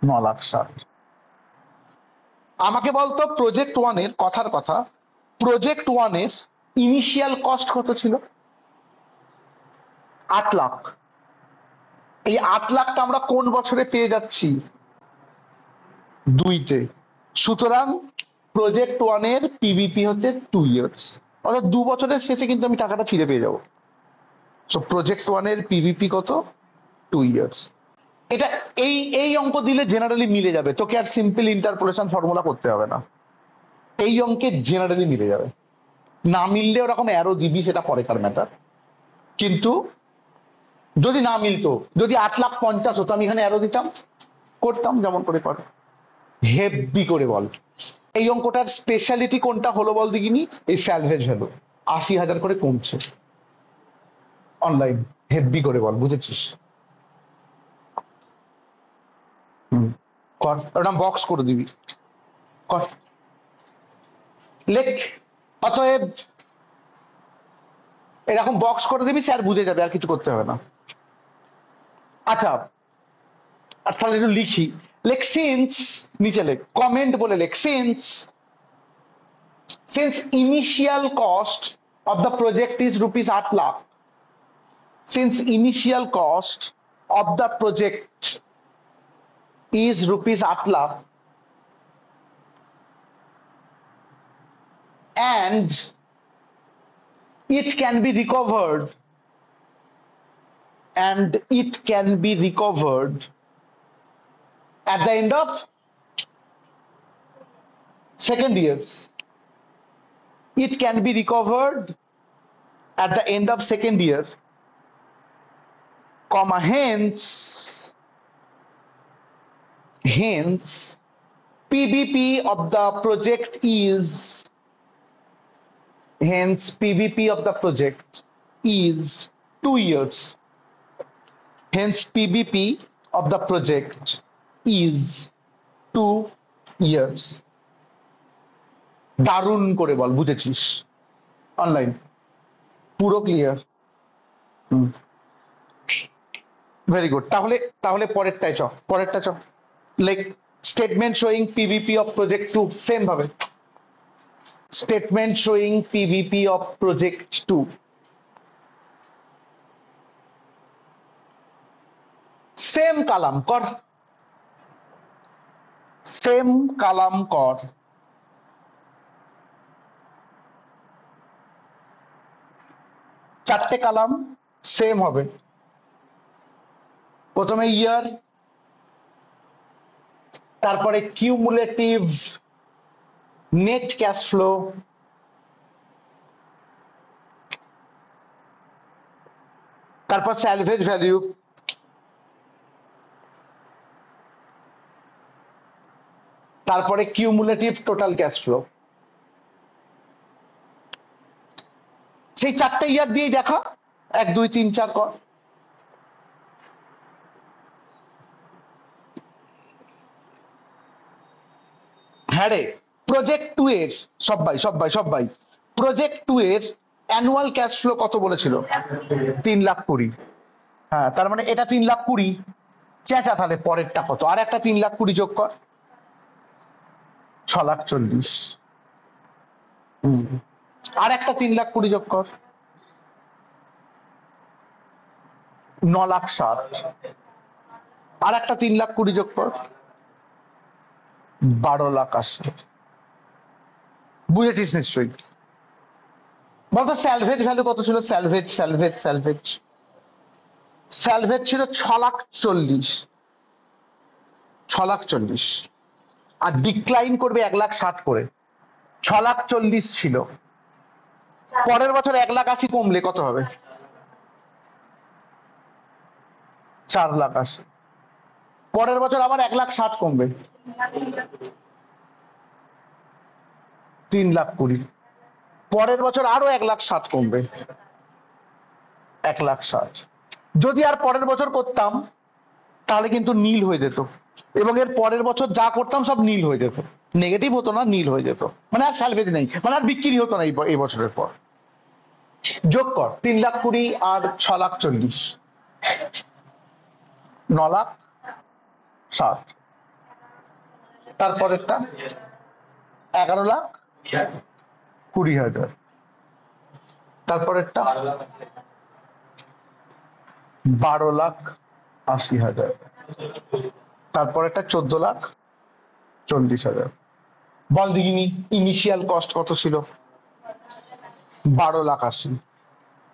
9,60,000। আমাকে বলতো প্রজেক্ট 1 এর, কথার কথা, প্রজেক্ট 1 এর ইনিশিয়াল কস্ট কত ছিল? 8,00,000। এই 8,00,000টা আমরা কোন বছরে পেয়ে যাচ্ছি? 2-তে। সুতরাং প্রজেক্ট 1 এর পিভিপি হচ্ছে 2 ইয়ার্স, অর্থাৎ 2 বছরের শেষে কিন্তু আমি টাকাটা ফিরে পেয়ে যাবো। সো প্রজেক্ট 1 এর পিভিপি কত? 2 ইয়ার্স। এটা এই এই অঙ্ক দিলে জেনারেলি মিলে যাবে, তোকে আর সিম্পল ইন্টারপোলেশন ফর্মুলা করতে হবে না। এই অঙ্কে জেনারেলি মিলে যাবে। না মিললে ওরকম অ্যারো দিবি, সেটা পরেকার ম্যাটার। কিন্তু যদি না মিলতো, যদি 8,50,000 হতো, আমি এখানে অ্যারো দিতাম, করতাম যেমন করে করে। হেভি করে বল, এই অঙ্কটার স্পেশালিটি কোনটা হলো বল দেখিনি? এই স্যালভেজ ভ্যালু 80,000 করে কমছে। অনলাইন, হেভি করে বল, বুঝেছিস? কর, ওটা বক্স করে দিবি, কর, লেখ। অতএব এরকম বক্স করে দিবি, স্যার বুঝে যাবে, আর কিছু করতে হবে না। আচ্ছা, আর তাহলে একটু লিখি। লেখ সিন্স, নিচে লেখ, কমেন্ট বলে লেখ, since initial cost of the project is rupees 8,00,000, since initial cost of the project is rupees 8,00,000 and it can be recovered, at the end of second years. It can be recovered at the end of second year, comma, hence hence PVP of the project is is 2 years. Hence PVP of the project is 2 years. দারুণ করে বল, বুঝেছিস? Online পুরো clear. Very good. তাহলে পরেরটা চ like statement showing PVP of project 2 same ভাবে statement showing PVP of project 2 same column কর, চারটে কালাম সেম হবে। প্রথমে ইয়ার, তারপরে কিউমুলেটিভ নেট ক্যাশ ফ্লো, তারপর স্যালভেজ ভ্যালু, তারপরে কিউমুলেটিভ টোটাল ক্যাশ ফ্লো। সেই চারটে ইয়ার দিয়েই দেখা 1 2 3 4 কর। হ্যাঁ রে, প্রজেক্ট 2 এর সবাই প্রজেক্ট 2 এর অ্যানুয়াল ক্যাশ ফ্লো কত বলেছিল? 3,20,000। হ্যাঁ, তার মানে এটা 3,20,000 চেঁচা। তাহলে পরেরটা কত? আর একটা 3,20,000 যোগ কর, 6,40,000। আর একটা 3,20,000 যোগ কর, 9,60,000। আর একটা 3,20,000 যোগ কর, 12,80,000। বুঝেছিস নিশ্চয়ই? বলতো স্যালভেজ ভ্যালু কত ছিল? স্যালভেজ ছিল 6,40,000 আর ডিক্লাইন করবে 1,60,000 করে। 6,40,000 ছিল, পরের বছর 1,80,000 কমলে কত হবে? 4,80,000। পরের বছর আবার 1,60,000 কমবে, 3,20,000। পরের বছর আরো 1,60,000 কমবে, 1,60,000। যদি আর পরের বছর করতাম তাহলে কিন্তু নীল হয়ে যেত, এবং এর পরের বছর যা করতাম সব নীল হয়ে যেত, নেগেটিভ হতো না, নীল হয়ে যেত। মানে আর স্যালভেজ নেই, মানে আর বিক্রি হতো না এই বছরের পর। যোগ কর 3,20,000 আর 6,40,000, 9,60,000। তারপরেরটা 11,20,000। তারপরেরটা 12,80,000। তারপরেরটা 14,40,000। বল দিগিনি ইনিশিয়াল কস্ট কত ছিল? 12,80,000।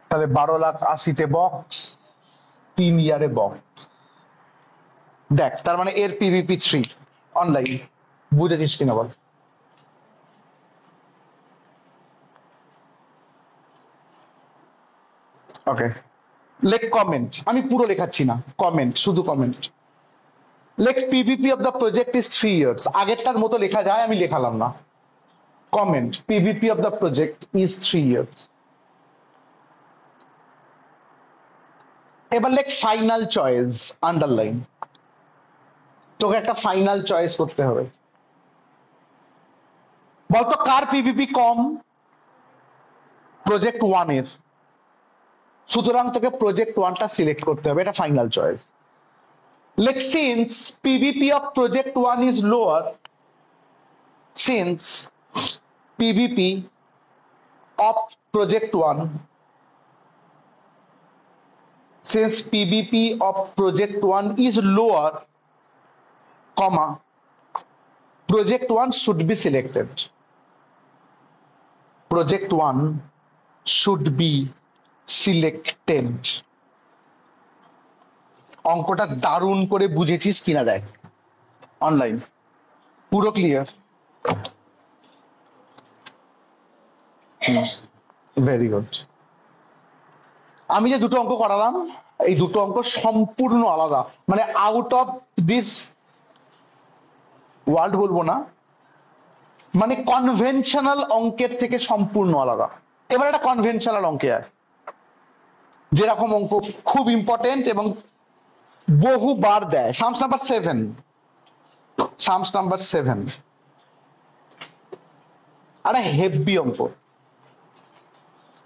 তাহলে 12,80,000-তে বক্স, 3 ইয়ারে বক্স। দেখ, তার মানে এর পিভিপি 3 অনলাইন। বুঝেছিস কিনা বল? ওকে, লেখ কমেন্ট। আমি পুরো লেখাচ্ছি না, কমেন্ট, শুধু কমেন্ট লেখ। PVP of the project is 3 years. আগেরটার মতো লেখা যায়, আমি লেখালাম না। Comment, PVP of the project is 3 years. এবার লেখ ফাইনাল চয়েস, আন্ডারলাইন। তোকে একটা ফাইনাল চয়েস করতে হবে। বলতো কার পিভিপি কম? প্রজেক্ট 1 এর। সুতরাং তোকে প্রজেক্ট 1টা সিলেক্ট করতে হবে, এটা ফাইনাল চয়েস। লেখ since PVP of project 1 is lower, since PVP of project 1 is lower, comma, project 1 should be selected. Project 1 should be selected. অঙ্কটা দারুণ করে বুঝেছিস কিনা দেখ অনলাইন, পুরো ক্লিয়ার? Very good. আমি যে দুটো অঙ্ক করালাম, এই দুটো অঙ্ক সম্পূর্ণ আলাদা, মানে আউট অফ দিস ওয়ার্ল্ড বলবো না, মানে কনভেনশনাল অঙ্কের থেকে সম্পূর্ণ আলাদা। এবার একটা কনভেনশনাল অঙ্কে আর যেরকম অঙ্ক খুব ইম্পর্টেন্ট এবং বহুবার দেয়, সামস নাম্বার 7, সামস নাম্বার 7, আরে হেভি অঙ্ক।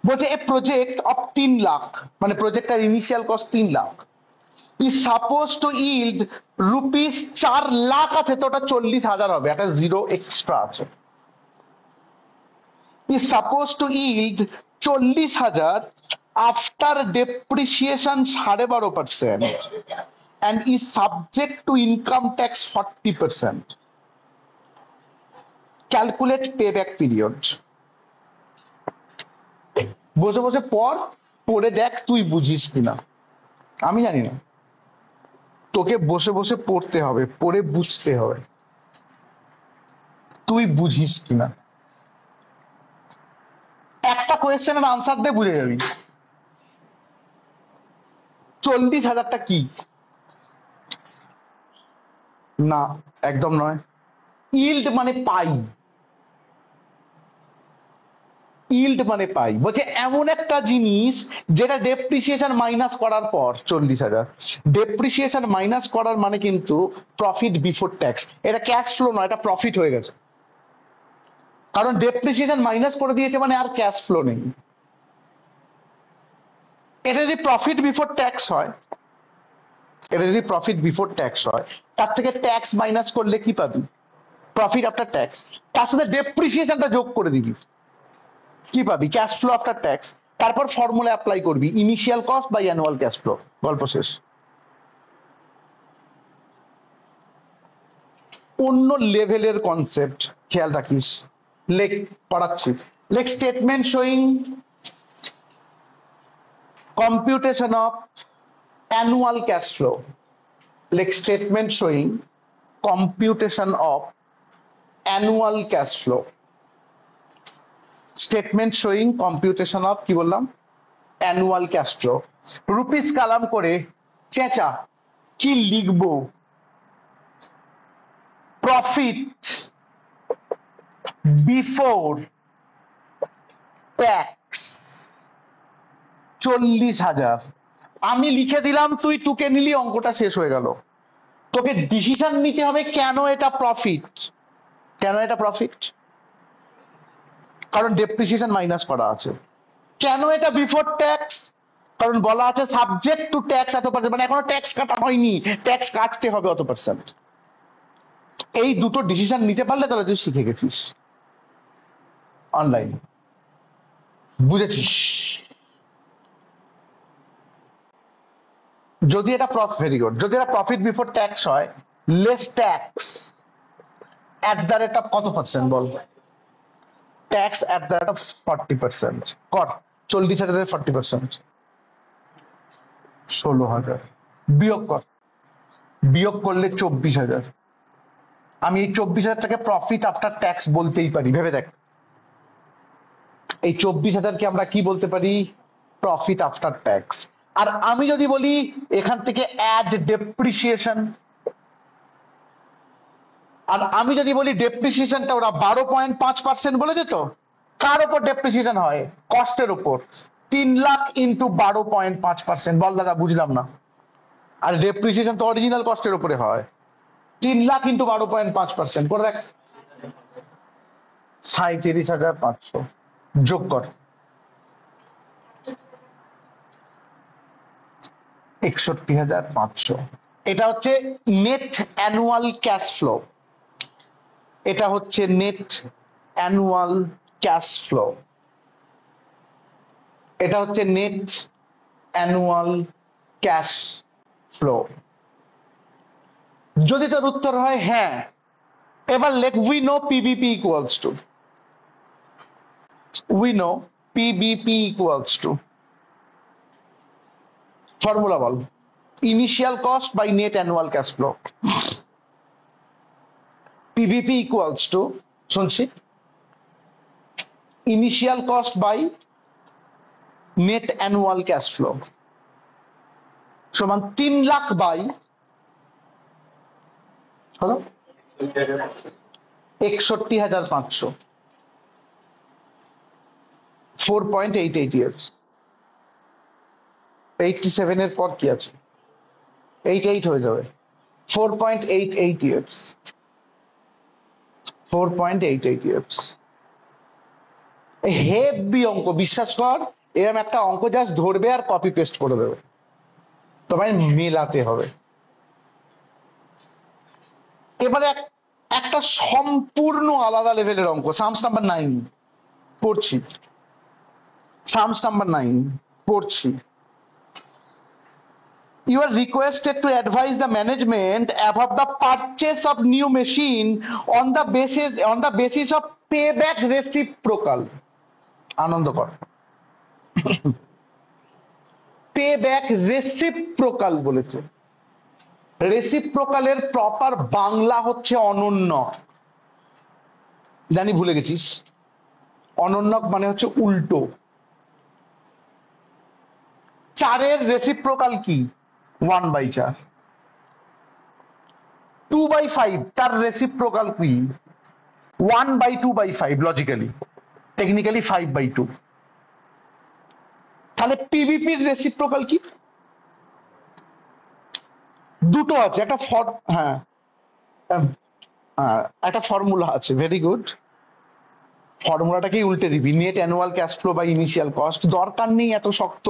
বলছে এ প্রজেক্ট অফ 3 লাখ, মানে প্রজেক্টের initial cost 3 lakh, is supposed to yield rupees 4 lakh আছে, তো ওটা 40,000 হবে, একটা জিরো এক্সট্রা আছে। is supposed to yield 40,000 after depreciation 12.5% and is subject to income tax 40%. Calculate payback period. বসে বসে পড়ে দেখ তুই বুঝিস কিনা, আমি জানি না, তোকে বসে বসে পড়তে হবে, পড়ে বুঝতে হবে তুই বুঝিস কিনা। একটা কোয়েশ্চেনের আনসার দিয়ে বুঝে যাবি 40,000টা কি। না, একদম নয়। ইল্ড মানে পাই, ইল্ড মানে পাই। বলছে এমন একটা জিনিস যেটা ডেপ্রিসিয়েশন মাইনাস করার পর 40,000, ডেপ্রিসিয়েশন মাইনাস করার মানে কিন্তু প্রফিট বিফোর ট্যাক্স, এটা ক্যাশ ফ্লো নয়, এটা প্রফিট হয়ে গেছে, কারণ ডেপ্রিসিয়েশন মাইনাস করে দিয়েছে মানে আর ক্যাশ ফ্লো নেই। এটা যদি প্রফিট বিফোর ট্যাক্স হয়, এটা যদি প্রফিট বিফোর ট্যাক্স হয়, তার থেকে ট্যাক্স মাইনাস করলে কি পাবি? প্রফিট আফটার ট্যাক্স, তার সাথে ডেপ্রিসিয়েশনটা যোগ করে দিবি, কি পাবি? Cash flow after tax. তারপর ফর্মুলা অ্যাপ্লাই করবি, initial cost by annual cash flow, গল্প শেষ। অন্য লেভেলের কনসেপ্ট খেয়াল রাখিস, লেখ পড়াচ্ছি, লেখ statement showing computation of annual cash flow, লেখ statement showing computation of annual cash flow, statement showing computation of কি বললাম, annual cash flow. Rupees column করে চেঁচা কি লিখবো? প্রফিট বিফোর ট্যাক্স 40,000, আমি লিখে দিলাম, তুই টুকে নিলি, অঙ্কটা শেষ হয়ে গেল। তোকে ডিসিশন নিতে হবে কেন এটা প্রফিট, কেন এটা প্রফিট, কারণ ডেপ্রিসিয়েশন মাইনাস করা আছে। কেন এটা বিফোর ট্যাক্স, কারণ বলা আছে সাবজেক্ট টু ট্যাক্স এত পার্সেন্ট, মানে এখনো ট্যাক্স কাটা হয়নি, ট্যাক্স কাটতে হবে অত পার্সেন্ট। এই দুটো ডিসিশন নিতে পারলে তাহলে তুই শিখে গেছিস অনলাইন, বুঝেছিস? যদি এটা ভেরি গুড, যদি এটা প্রফিট বিফোর ট্যাক্স হয়, less tax at the rate of কত পার্সেন্ট বল? Tax at the rate of 40%। কর 40,000 40%, 16,000 বিয়োগ কর, বিয়োগ করলে 24,000। আমি এই 24,000টাকে প্রফিট আফটার ট্যাক্স বলতেই পারি, ভেবে দেখ। এই 24,000কে আমরা কি বলতে পারি? Profit after tax. আর আমি যদি বলি এখান থেকে অ্যাড ডেপ্রিসিয়েশন, আর আমি যদি বলি ডেপ্রিসিয়েশনটা ওরা 12.5% বলে দিত, কার উপর ডেপ্রিসিয়েশন হয়? কস্টের উপর। 3 লাখ ইন্টু 12.5%, বল দাদা বুঝলাম না। আর ডেপ্রিসিয়েশন তো অরিজিনাল কস্টের উপরে হয়, 3 লাখ ইন্টু 12.5% করে দেখ, 37,500 যোগ কর, 61,500। এটা হচ্ছে নেট অ্যানুয়াল ক্যাশ ফ্লো, এটা হচ্ছে নেট অ্যানুয়াল ক্যাশ ফ্লো, এটা হচ্ছে নেট অ্যানুয়াল ক্যাশ ফ্লো। যদি তার উত্তর হয় হ্যাঁ, এবার লেখ we know PBP equals to, we know PBP equals to, formula বল, initial cost by net annual cash flow. PBP equals to, শুনছি, initial cost by net annual cash flow সমান 3 লাখ বাই, হলো 61,500, 4.88 ইয়ার্স। 87 এর পর কি আছে? 88 হয়ে যাবে। 4.88 ইয়ার্স, 4.88 ইয়ার্স। হেভি অঙ্ক, বিশ্বাস কর। এরকম একটা অঙ্ক জাস্ট ধরবে আর কপি পেস্ট করে দেবে, তোমায় মেলাতে হবে। এবারে একটা সম্পূর্ণ আলাদা লেভেলের অঙ্ক, সামস নাম্বার 9 পড়ছি। সামস নাম্বার 9 পড়ছি। You are requested to advise the management about the purchase of new machine on the basis of payback reciprocal. আনন্দকর। payback reciprocal বলেছে। রেসিপ্রোকালের প্রপার বাংলা হচ্ছে অনন্যক। জানি ভুলে গেছিস, অনন্যক মানে হচ্ছে উল্টো। 4 রেসিপ্রোকাল কি? 1/4। 2/5 তার রেসিপ্রোকাল কি? 1/2/5। Logically, technically 5/2। তাহলে পিভিপির রেসিপ্রোকাল কি? দুটো আছে, একটা একটা ফর্মুলা আছে, ভেরি গুড। ফর্মুলাটাকেই উল্টে দিবি, net annual cash flow by initial cost. দরকার নেই এত শক্ত,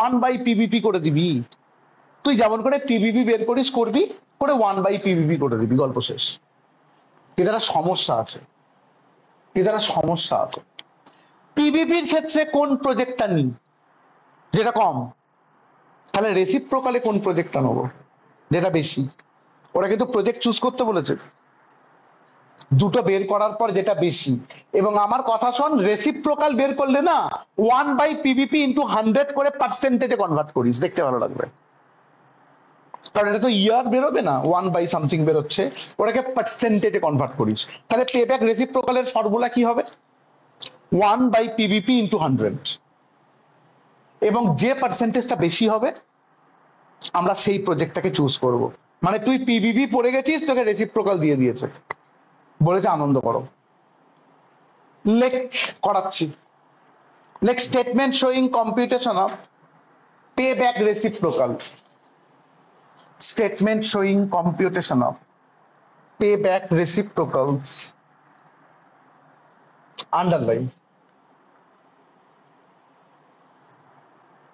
1/PVP করে দিবি। তুই যেমন করে পিভিপি বের করিস করবি, করে 1/PVP করে দিবি, গল্প শেষ। এটা একটা সমস্যা আছে, এটা একটা সমস্যা আছে। পিভিপির ক্ষেত্রে কোন প্রজেক্টটা নিই? যেটা কম। তাহলে রেসিপ্রোকালে কোন প্রজেক্টটা নেবো? যেটা বেশি। ওরা কিন্তু প্রজেক্ট চুজ করতে বলেছে, দুটো বের করার পর যেটা বেশি। এবং আমার কথা শোন, রেসিপ্রোকাল বের করলে না 1/PVP into 100 করে পার্সেন্টেজে কনভার্ট করিস, দেখতে ভালো লাগবে। কারণ এটা তো ইয়ার বেরোবে না, 1/something বেরোচ্ছে, ওটাকে পার্সেন্টেজে কনভার্ট করিস। তাহলে পেব্যাক রেসিপ্রোকালের ফর্মুলা কি হবে? 1/PVP into 100। এবং যে পার্সেন্টেজটা বেশি হবে আমরা সেই প্রজেক্টটাকে চুজ করব। মানে তুই পিভিপি পড়ে গেছিস, তোকে রেসিপ্রোকাল দিয়ে দিয়েছে, বলেছে আনন্দ করো। লেখ করাচ্ছি। লেখ statement showing computation of payback reciprocal. Statement showing computation of payback reciprocals. Underline.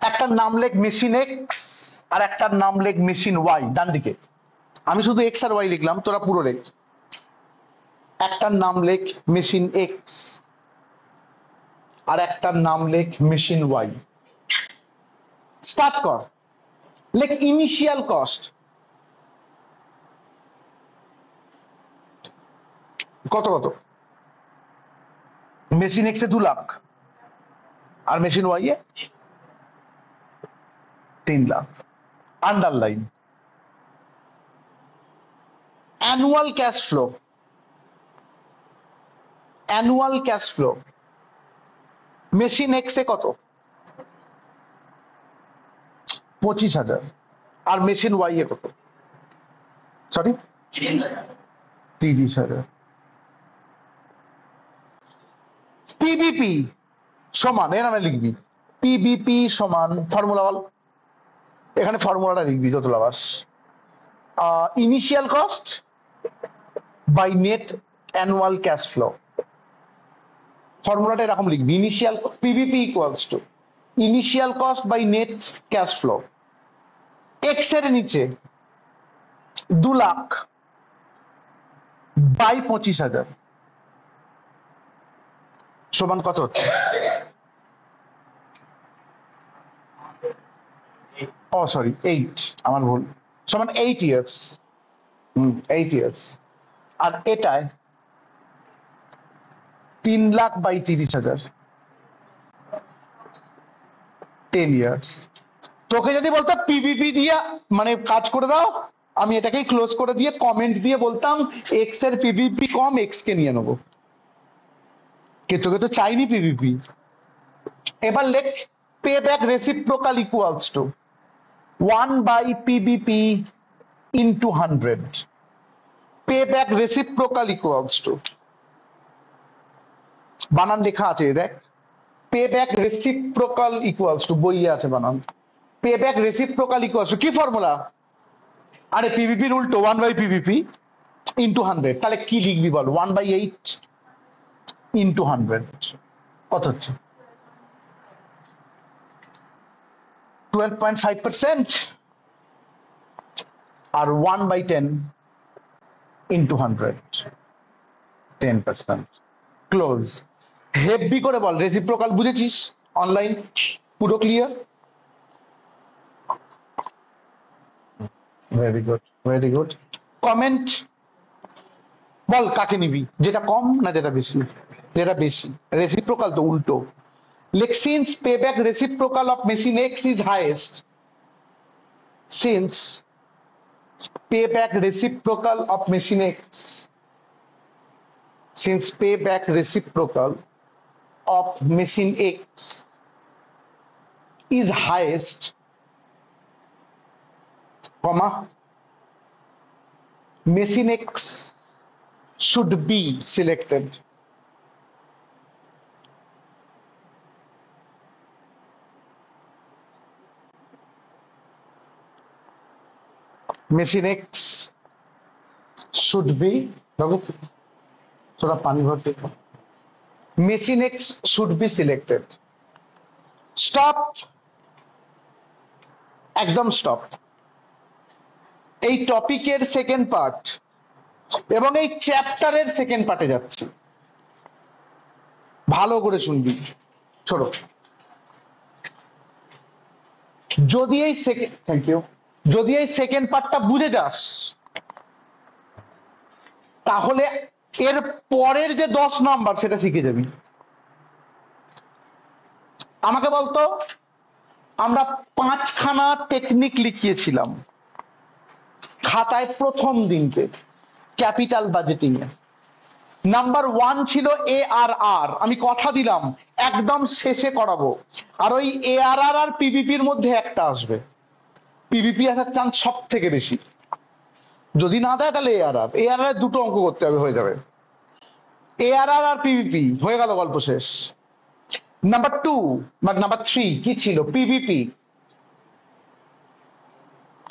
একটার নাম লেখ মেশিন এক্স আর একটার নাম লেখ মেশিন ওয়াই, ডান দিকে। আমি শুধু এক্স আর ওয়াই লিখলাম, তোরা পুরো লেখ। একটার নাম লেখ মেশিন এক্স আর একটার নাম লেখ মেশিন ওয়াই। স্টার্ট কর। লেখ ইনিশিয়াল কস্ট কত কত? মেশিন এক্স এ 2 লাখ আর মেশিন ওয়াই এ 3 lakh. Underline. Annual cash flow. Annual cash flow machine X এ কত? 25,000। আর মেশিন ওয়াই এ কত? সরি, 30,000। পিবিপি সমান, এর নামে লিখবি পিবিপি সমান, ফর্মুলা বল। এখানে ফর্মুলাটা লিখবি দোতলাবাস, initial cost by net annual cash flow. ফর্মুলাটা এরকম লিখবি, initial PBP equals to initial cost by net cash flow. X এর নিচে 2 লাখ বাই 25,000 সমান কত হচ্ছে? ও সরি 8, আমার ভুল, সমান 8 ইয়ার্স। 8 ইয়ার্স। আর এটায় 3 লাখ বাই 30,000, 10 ইয়ার্স। তোকে যদি বলতো পিভিপি দিয়ে মানে কাজ করে দাও, আমি এটাকেই ক্লোজ করে দিয়ে কমেন্ট দিয়ে বলতাম এক্স এর পিভিপি কম, এক্স কে নিয়ে নেবো। কে তোকে তো চাইনি পিভিপি। এবার লেখ payback reciprocal equals to 1/PVP into 100। Pay back reciprocal equals to, বানান লেখা আছে দেখ, pay back reciprocal equals to, বইয়ে আছে বানান, pay back reciprocal equals to কি ফর্মুলা? আরে পিভিপির উল্টো 1/PVP ইন্টু 100, তাহলে কি লিখবি বল? 1/8 ইন্টু 100 কত হচ্ছে? 12.5%, আর 1/10 ইন্টু 100 10%। ক্লোজ। হেভি করে বল, রেসিপ্রোকাল বুঝেছিস? অনলাইন পুরো clear? Very good, very good. Comment বল, কাকে নিবি, যেটা কম না যেটা বেশি? যেটা বেশি। রেসিপ্রোকাল তো উল্টো। Since payback reciprocal of machine X is highest, since payback reciprocal of machine X, since payback reciprocal of machine X is highest, comma, machine X should be selected. Machine X should be, थोड़ा पानी भरते, machine X should be selected. Stop, একদম stop. এই টপিকের second part এবং এই চ্যাপ্টারের second পার্টে যাচ্ছি, ভালো করে শুনবি। ছোট, যদি এই সেকেন্ড, থ্যাংক ইউ, যদি এই সেকেন্ড পার্টটা বুঝে যাস, তাহলে এর পরের যে 10 নাম্বার সেটা শিখে যাবি। আমাকে বলতো, আমরা 5খানা টেকনিক লিখিয়েছিলাম খাতায় প্রথম দিনকে ক্যাপিটাল বাজেটিং এ। নাম্বার 1 ছিল ARR, আমি কথা দিলাম একদম শেষে করাবো, আর ওই ARR আর পিভিপির মধ্যে একটা আসবে, পিভিপি আসার চান্স সব থেকে বেশি। যদি না দেয় তাহলে ARR, ARR দুটো অঙ্ক করতে হবে, হয়ে যাবে। ARR আর পিভিপি হয়ে গেল, গল্প শেষ। নাম্বার 2 বা নাম্বার 3 কি ছিল? পিভিপি,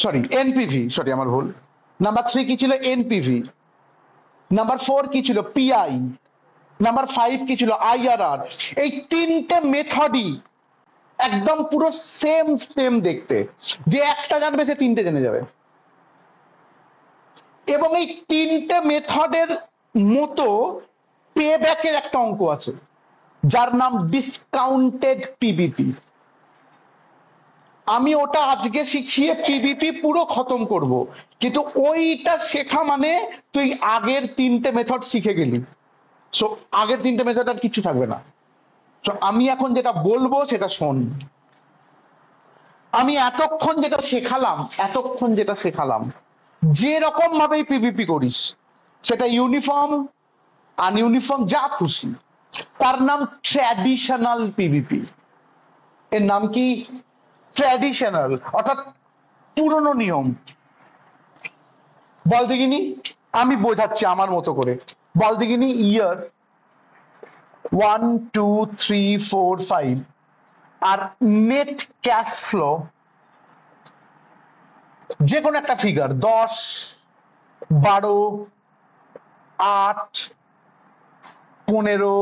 সরি এনপিভি, সরি আমার ভুল। নাম্বার 3 কি ছিল? এনপিভি। নাম্বার 4 কি ছিল? পিআই। নাম্বার 5 কি ছিল? আইআরআর। এই তিনটে মেথডই একদম পুরো সেম সেম দেখতে, যে একটা জানবে সে তিনটে জেনে যাবে। এবং এই তিনটে মেথডের মতো পে ব্যাকের একটা অঙ্ক আছে যার নাম ডিসকাউন্টেড পিভিপি। আমি ওটা আজকে শিখিয়ে পিভিপি পুরো খতম করব, কিন্তু ওইটা শেখা মানে তুই আগের তিনটে মেথড শিখে গেলি। সো আগের তিনটে মেথড আর কিছু থাকবে না। তো আমি এখন যেটা বলবো সেটা শোন। আমি এতক্ষণ যেটা শেখালাম যে রকম ভাবেই পিভিপি করিস, সেটা ইউনিফর্ম আনইউনিফর্ম যা খুশি, তার নাম ট্র্যাডিশনাল পিভিপি। এর নাম কি? ট্র্যাডিশনাল, অর্থাৎ পুরনো নিয়ম। বল দেখিনি, আমি বোঝাচ্ছি আমার মতো করে, বল দেখিনি। ইয়ার 1 2 3 4 5 আর নেট ক্যাশ ফ্লো, যে কোনো একটা ফিগার 10 12 8 15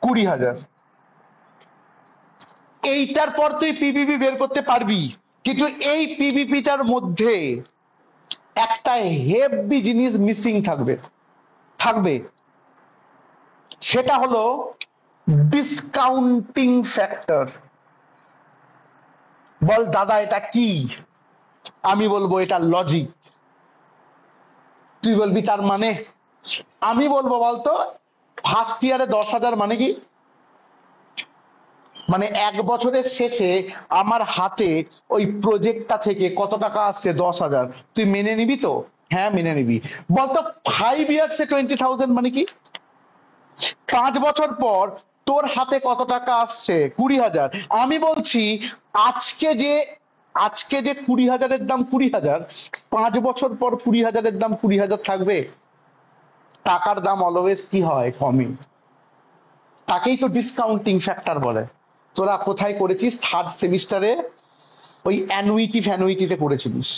20,000, এইটার পর তুই পিভিপি বের করতে পারবি। কিন্তু এই পিভিপিটার মধ্যে একটা হেভি জিনিস মিসিং থাকবে, সেটা হলো ডিসকাউন্টিং ফ্যাক্টর। বল দাদা এটা কি? আমি বলবো এটা লজিক, তুই বলবি তার মানে। আমি বলবো বলতো, ফার্স্ট ইয়ারে 10,000 মানে কি? মানে 1 বছরের শেষে আমার হাতে ওই প্রজেক্টটা থেকে কত টাকা আসছে? 10,000। তুই মেনে নিবি তো? হ্যাঁ মেনে নিবি। বলতো 5 ইয়ার্সে 20,000 মানে কি? 5 বছর পর তোর হাতে কত টাকা আসছে? 20,000। আমি বলছি আজকে যে আজকে যে 20,000-এর দাম 20,000, 5 বছর পর 20,000-এর দাম 20,000 থাকবে? টাকার দাম অলওয়েজ কি হয়? কমে। তাকেই তো ডিসকাউন্টিং ফ্যাক্টর বলে। তোরা কোথায় করেছিস? থার্ড সেমিস্টারে ওই অ্যানুইটিতে করেছিলিস।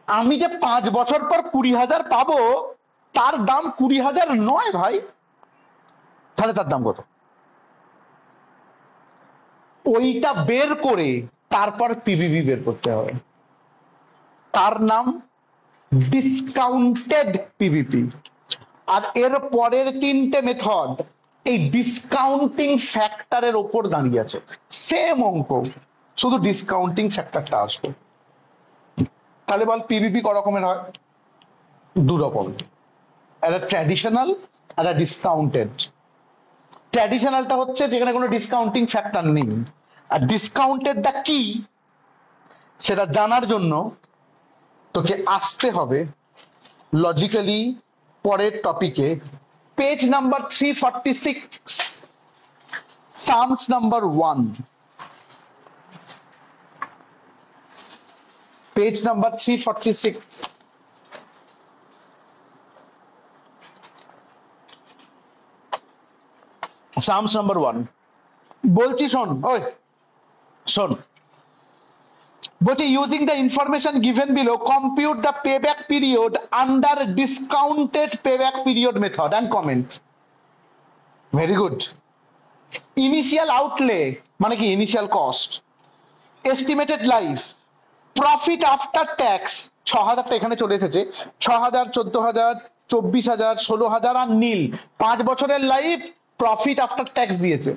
আমি যে 5 বছর পর 20,000 পাবো, তার দাম 20,000 নয় ভাই। তাহলে তার দাম কত? ওইটা বের করে তারপর পিভিপি বের করতে হবে। তার নাম ডিসকাউন্টেড পিভিপি। আর এর পরের 3টে মেথড এই ডিসকাউন্টিং ফ্যাক্টরের ওপর দাঁড়িয়ে আছে। সেম অঙ্ক, শুধু ডিসকাউন্টিং ফ্যাক্টরটা আসবে। তাহলে বল পিভিপি ক রকমের হয়? 2 রকম, একটা ট্র্যাডিশনাল, একটা ডিসকাউন্টেড। ট্র্যাডিশনালটা হচ্ছে যেখানে কোনো ডিসকাউন্টিং ফ্যাক্টর নেই। আর ডিসকাউন্টেডটা কি সেটা জানার জন্য তোকে আসতে হবে লজিক্যালি পরের টপিকে, page number 346, sums number 1, page number 346, sums number 1। বলছি শোন, ওই শোন, বলছি using the information given below compute the payback period under discounted payback period method and comment. Very good. Initial outlay মানে কি? Initial cost, estimated life, profit after tax. 6,000টা এখানে চলে এসেছে, 6,000, 14,000, 24,000, 16,000 আর নীল 5 বছরের লাইফ, প্রফিট আফটার ট্যাক্স দিয়েছে।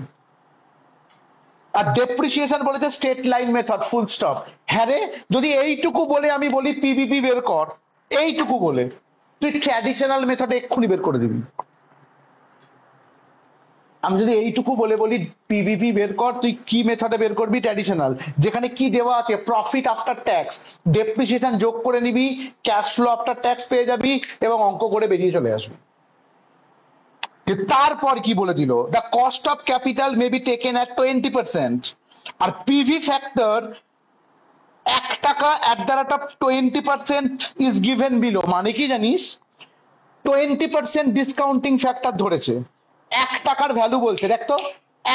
আর depreciation বলেছে straight line method, full stop. হ্যাঁ রে, যদি এইটুকু বলে আমি বলি পিভিপি বের কর, এইটুকু বলে তুই ট্র্যাডিশনাল মেথড এক্ষুনি বের করে দিবি। আমি যদি এইটুকু বলে বলি পিভিপি বের কর, তুই কি মেথডে বের করবি? ট্র্যাডিশনাল, যেখানে কি দেওয়া আছে? প্রফিট আফটার ট্যাক্স, ডেপ্রিসিয়েশন যোগ করে নিবি, ক্যাশ ফ্লো আফটার ট্যাক্স পেয়ে যাবি এবং অঙ্ক করে বেরিয়ে চলে আসবি। তারপর কি বলে দিল? The cost of capital may be taken at 20%, আর পিভি ফ্যাক্টর 1 টাকা at the rate of 20% is given below। মানে কি জানিস? 20% ডিসকাউন্টিং ফ্যাক্টর ধরেছে, 1 টাকার ভ্যালু বলছে। দেখ তো,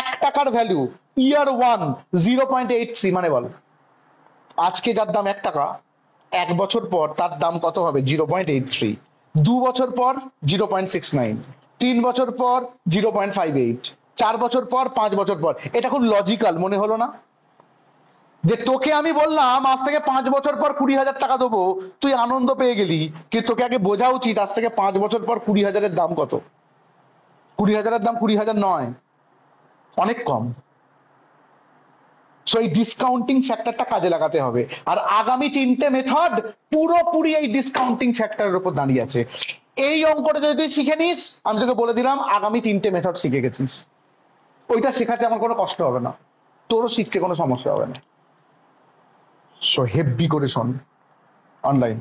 1 টাকার ভ্যালু ইয়ার 1 0.83। মানে বল, আজকে যার দাম 1 টাকা, 1 বছর পর তার দাম কত হবে? 0.83। 2 বছর পর 0.69, 3 বছর পর 0.58, 4 বছর পর, 5 বছর পর। এটা খুব লজিক্যাল মনে হলো না? যে তোকে আমি বললাম আজ থেকে 5 বছর পর 20,000 টাকা দেবো, তুই আনন্দ পেয়ে গেলি, কিন্তু তোকে আগে বোঝা উচিত আজ থেকে 5 বছর পর 20,000-এর দাম কত। 20,000-এর দাম 20,000 নয়, অনেক কম। সো এই ডিসকাউন্টিং ফ্যাক্টরটা কাজে লাগাতে হবে। আর আগামী 3টে মেথড পুরোপুরি এই ডিসকাউন্টিং ফ্যাক্টরের উপর দাঁড়িয়ে আছে। এই অঙ্কটা যদি তুই শিখে নিস, আমি তোকে বলে দিলাম আগামী 3টে মেথড শিখে গেছিস। ওইটা শেখাতে আমার কোনো কষ্ট হবে না, তোরও শিখতে কোনো সমস্যা হবে না। সো হেভি করে শোন অনলাইন।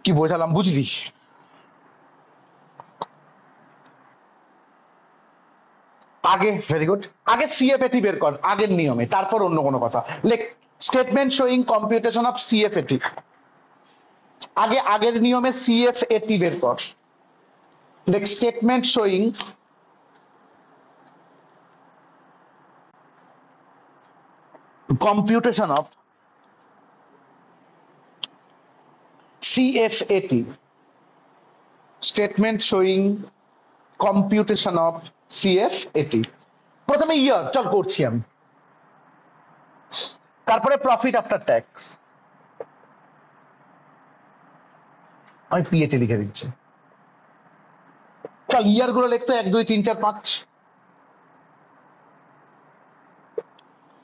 কি বোঝালাম বুঝলি? আগে ভেরি গুড, আগে সিএফএটি বের কর আগের নিয়মে, তারপর অন্য কোনো কথা। লেখ statement showing computation of CFAT. আগে আগের নিয়মে সিএফএটি বের কর। লেখ statement showing computation of CFAT, statement showing computation of CFAT। প্রথমে ইয়ার চল করছি আমি, তারপরে প্রফিট আফটার ট্যাক্স। আমি পিএটি লিখে দিচ্ছি। চল ইয়ার গুলো লিখতো 1 2 3 4 5।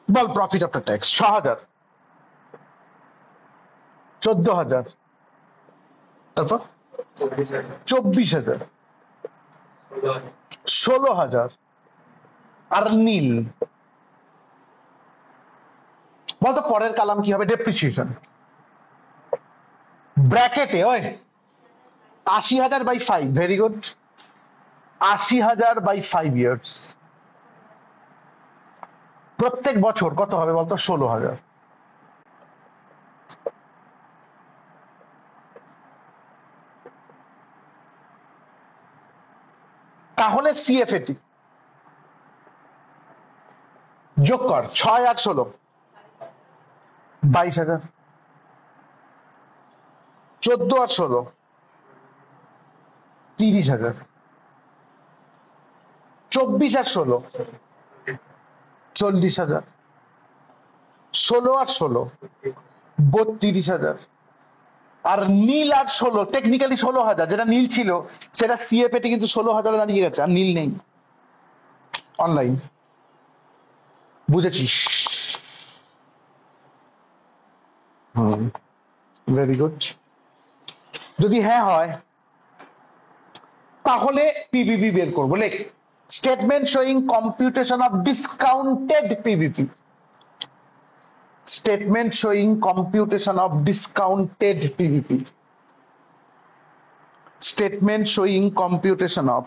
বল প্রফিট আফটার ট্যাক্স 6,000, 14,000, তারপর 24,000, 16,000 আর নীল। বলতো পরের কালাম কি হবে? ডেপ্রিসিয়েশন। ব্র্যাকেটে ওই 80,000 by 5। Very good, 80,000 by 5 years. প্রত্যেক বছর কত হবে বলতো? 16,000। তাহলে সিএফএটি যোগ কর, 6 আর 16 22,000, 14 আর 16 30,000, 24 আর 16 40,000, 16 আর 16 32,000, আর নীল আর 16 টেকনিক্যালি 16,000, যেটা নীল ছিল সেটা সিএফএটি কিন্তু 16,000 দাঁড়িয়ে গেছে, আর নীল নেই অনলাইন। বুঝেছিস? Very good. যদি হ্যাঁ হয় তাহলে পিভিপি বের করবো। লেখ statement showing computation of discounted PVP. Statement showing computation of discounted PVP. Statement showing computation of,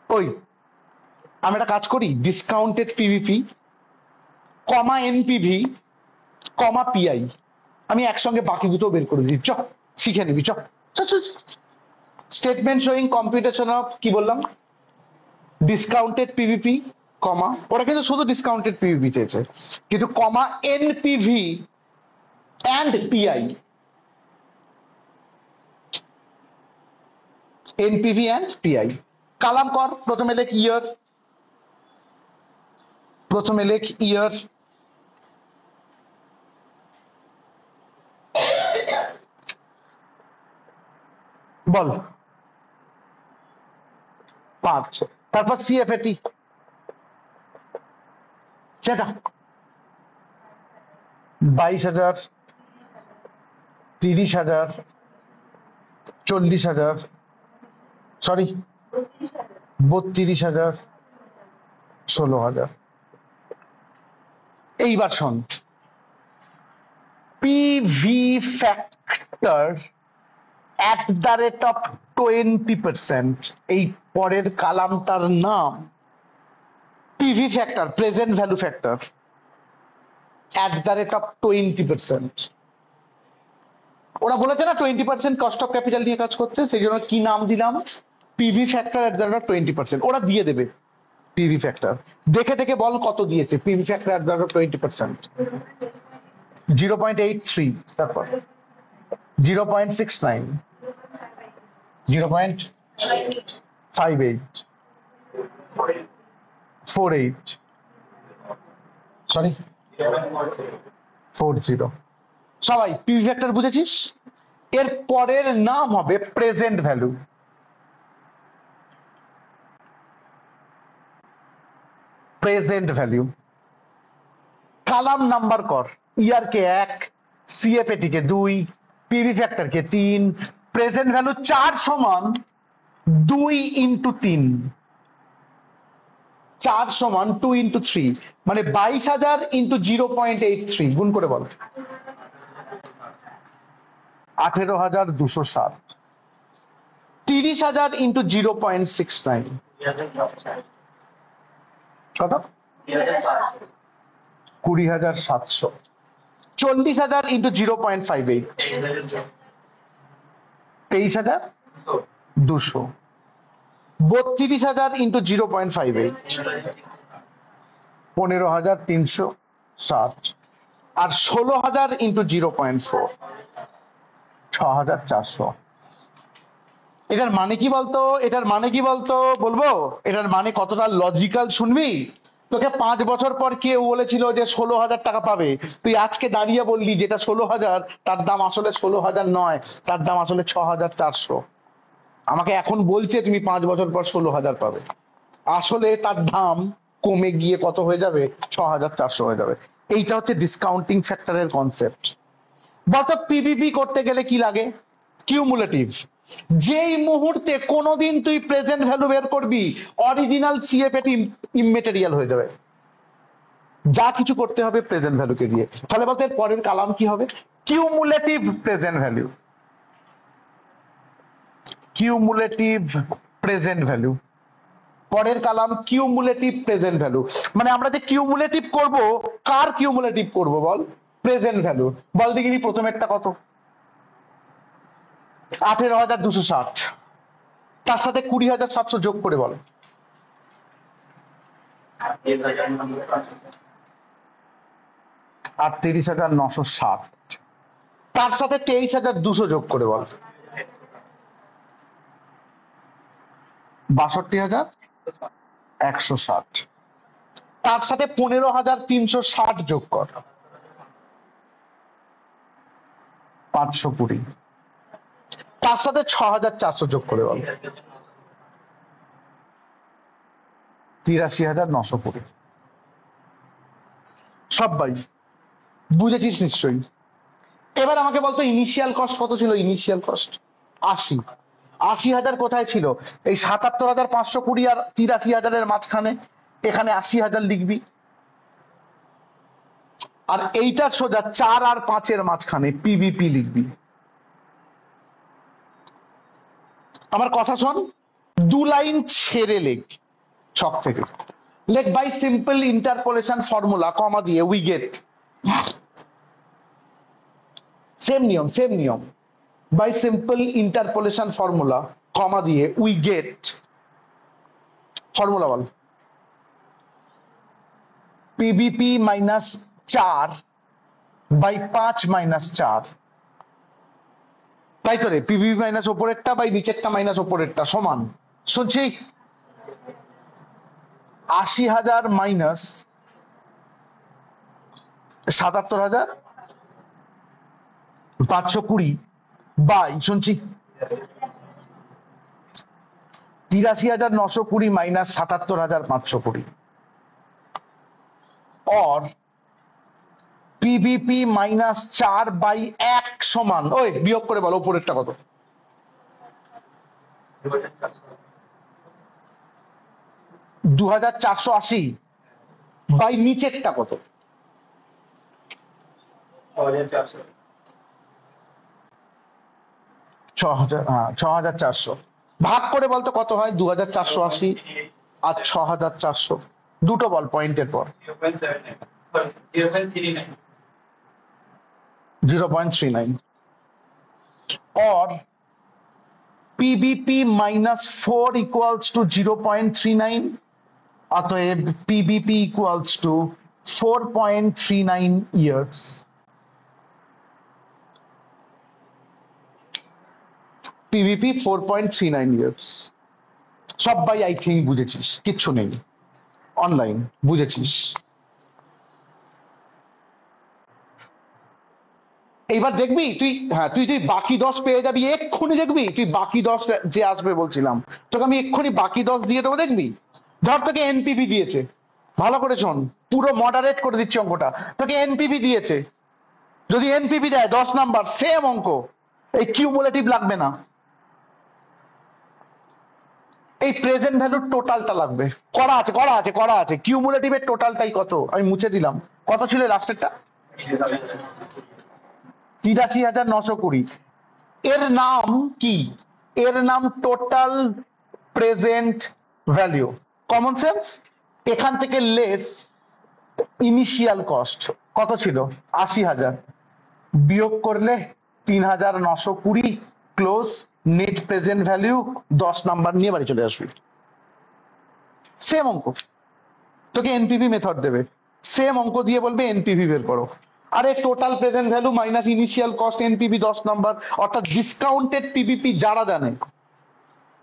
ওই আমি একটা কাজ করি, ডিসকাউন্টেড পিভিপি কমা এনপিভি কমা পিআই, আমি একসঙ্গে বাকি দুটো বের করে দিই। চ শিখে নিবি, চ। স্টেটমেন্ট শোয়িং কম্পিউটেশন অফ কি বললাম? ডিসকাউন্টেড পিভিপি কমা, ওরা কিন্তু শুধু ডিসকাউন্টেড পিভিপি চেয়েছে, কিন্তু comma NPV and PI. NPV and PI column কর। প্রথমে লেখ ইয়ার, প্রথমে লেখ ইয়ার, বল 5, তারপর সিএফএটি সেটা 22,000, 30,000, 40,000, সরি 32,000, 16,000। এইবার শোন, PV factor at the rate of 20%, এই পরের কালামটার নাম PV factor, present value factor at the rate of 20%। ওরা বলেছে না 20% কস্ট অফ ক্যাপিটাল নিয়ে কাজ করতে, সেই জন্য কি নাম দিলাম? PV factor at the rate of 20%। ওরা দিয়ে দেবে পিভি ফ্যাক্টর, দেখে দেখে বল কত দিয়েছে PV factor at the rate of 20%। 0.83, তারপর 0.69, 0.58, 48, সরি 40। সবাই পিভি ফ্যাক্টর বুঝেছিস? এর পরের নাম হবে প্রেজেন্ট ভ্যালু। প্রেজেন্ট ভ্যালু কালাম নাম্বার কর, ইয়ার কে 1, সিএফএটি কে 2, পিভি ফ্যাক্টর কে 3, প্রেজেন্ট ভ্যালু 4 সমান 2 ইন্টু 3, 4 সমান 2 ইন্টু 3, মানে 22,000 ইন্টু 0.83, গুণ করে বল। 18,207। 30,000 ইন্টু 0.69 কত? 20,700। 40,000 ইন্টু 0.58 23,200। 32,000 ইন্টু 0.58 15,360, আর 16,000 ইন্টু 0.4 6,400। এটার মানে কি বলতো? এটার মানে কি বলতো বলবো? এটার মানে কতটা লজিক্যাল শুনবি? তোকে 5 বছর পর কেউ বলেছিল যে 16,000 টাকা পাবে, তুই আজকে দাঁড়িয়ে বললি যেটা 16,000 তার দাম আসলে 16,000 নয়, তার দাম আসলে 6,400। আমাকে এখন বলছে তুমি 5 বছর পর 16,000 পাবে, আসলে তার দাম কমে গিয়ে কত হয়ে যাবে? 6,400 হয়ে যাবে। এইটা হচ্ছে ডিসকাউন্টিং ফ্যাক্টরের কনসেপ্ট। বলতো পিভিপি করতে গেলে কি লাগে? কিউমুলেটিভ। যেই মুহূর্তে কোনোদিন তুই প্রেজেন্ট ভ্যালু বের করবি, অরিজিনাল সিএফএটি ইমমেটেরিয়াল হয়ে যাবে। যা কিছু করতে হবে প্রেজেন্ট ভ্যালুকে দিয়ে। তাহলে বলতে পরের কালাম কি হবে? Cumulative present value. Cumulative present value পরের কালাম কিউমুলেটিভ প্রেজেন্ট ভ্যালু, মানে আমরা যে কিউমুলেটিভ করব, কার কিউমুলেটিভ করব বল? Present value. বল দেখিনি প্রথমেরটা কত? 18,260, তার সাথে 20,700 যোগ করে বল। 38,960, তার সাথে 23,200 যোগ করে বল। 62,160, তার সাথে 15,360 যোগ কর, 520, তার সাথে 6,400 যোগ করে বল, 83,920। সবাই বুঝেছিস নিশ্চয়ই? এবার আমাকে বলতো ইনিশিয়াল কস্ট কত ছিল? Initial cost 80। 80,000 কোথায় ছিল? এই 77,520 আর 83,000-এর মাঝখানে, এখানে 80,000 লিখবি। আর এইটা সোজা 4 আর 5-এর মাঝখানে পিভিপি লিখবি। আমার কথা শোন, 2 লাইন ছেড়ে লেখ ছক থেকে। লেখ by simple interpolation formula comma দিয়ে উই গেট, সেম নিয়ম, by simple interpolation formula comma দিয়ে উই গেট, ফর্মুলা বল, পিভিপি মাইনাস 4 বাই 5 মাইনাস 4, তাই তো রে? পিভিপি মাইনাস ওপরেরটা বাই নিচেরটা মাইনাস ওপরেরটা সমান, শুনছি? 80,000 মাইনাস 77,520 বাই, শুনছি, 83,920 মাইনাস 77,520, और পিভিপি মাইনাস 4 বাই 1 সমান, ওই বিয়োগ করে বলো উপরেরটা কত? 2,480 বাই নিচেরটা কত? 6,400। ভাগ করে বলতো কত হয়? 2,480 আর 6,400, দুটো বল পয়েন্টের পর। 0.39, और পিভিপি মাইনাস 4 ইকুয়ালস টু 0.39, অতএব PVP equals to 4.39 years. PVP 4.39 years. সবাই আই থিঙ্ক বুঝেছিস, কিচ্ছু নেই অনলাইন, বুঝেছিস? এইবার দেখবি তুই, হ্যাঁ তুই বাকি 10 পেয়ে যাবি এক্ষুনি, দেখবি তুই বাকি 10 যে আসবে বলছিলাম তোকে আমি এক্ষুনি বাকি 10 দিয়ে দেবো, দেখবি। ধর তোকে এনপিভি দিয়েছে, ভালো করে শোন, পুরো মডারেট করে দিচ্ছি অঙ্কটা, তোকে এনপিভি দিয়েছে, যদি এনপিভি দেয় 10 নাম্বার সেম অঙ্ক, এই কিউমুলেটিভ লাগবে না, এই প্রেজেন্ট ভ্যালুর টোটালটা লাগবে। করা আছে কিউমুলেটিভের টোটালটাই কত আমি মুছে দিলাম, কত ছিল লাস্টেরটা? 83,920। এর নাম কি? এর নাম total present value. Common sense, এখান থেকে লেস ইনিশিয়াল কস্ট কত ছিল? 80,000, বিয়োগ করলে 3,920 close net present value, 10 number নিয়ে বাড়ি চলে আসবি। সেম অঙ্ক, তোকে এনপিভি মেথড দেবে, সেম অঙ্ক দিয়ে বলবে এনপিভি বের করো। আরে total present value minus initial cost NPV 10 number, অর্থাৎ ডিসকাউন্টেড পিভিপি যারা জানে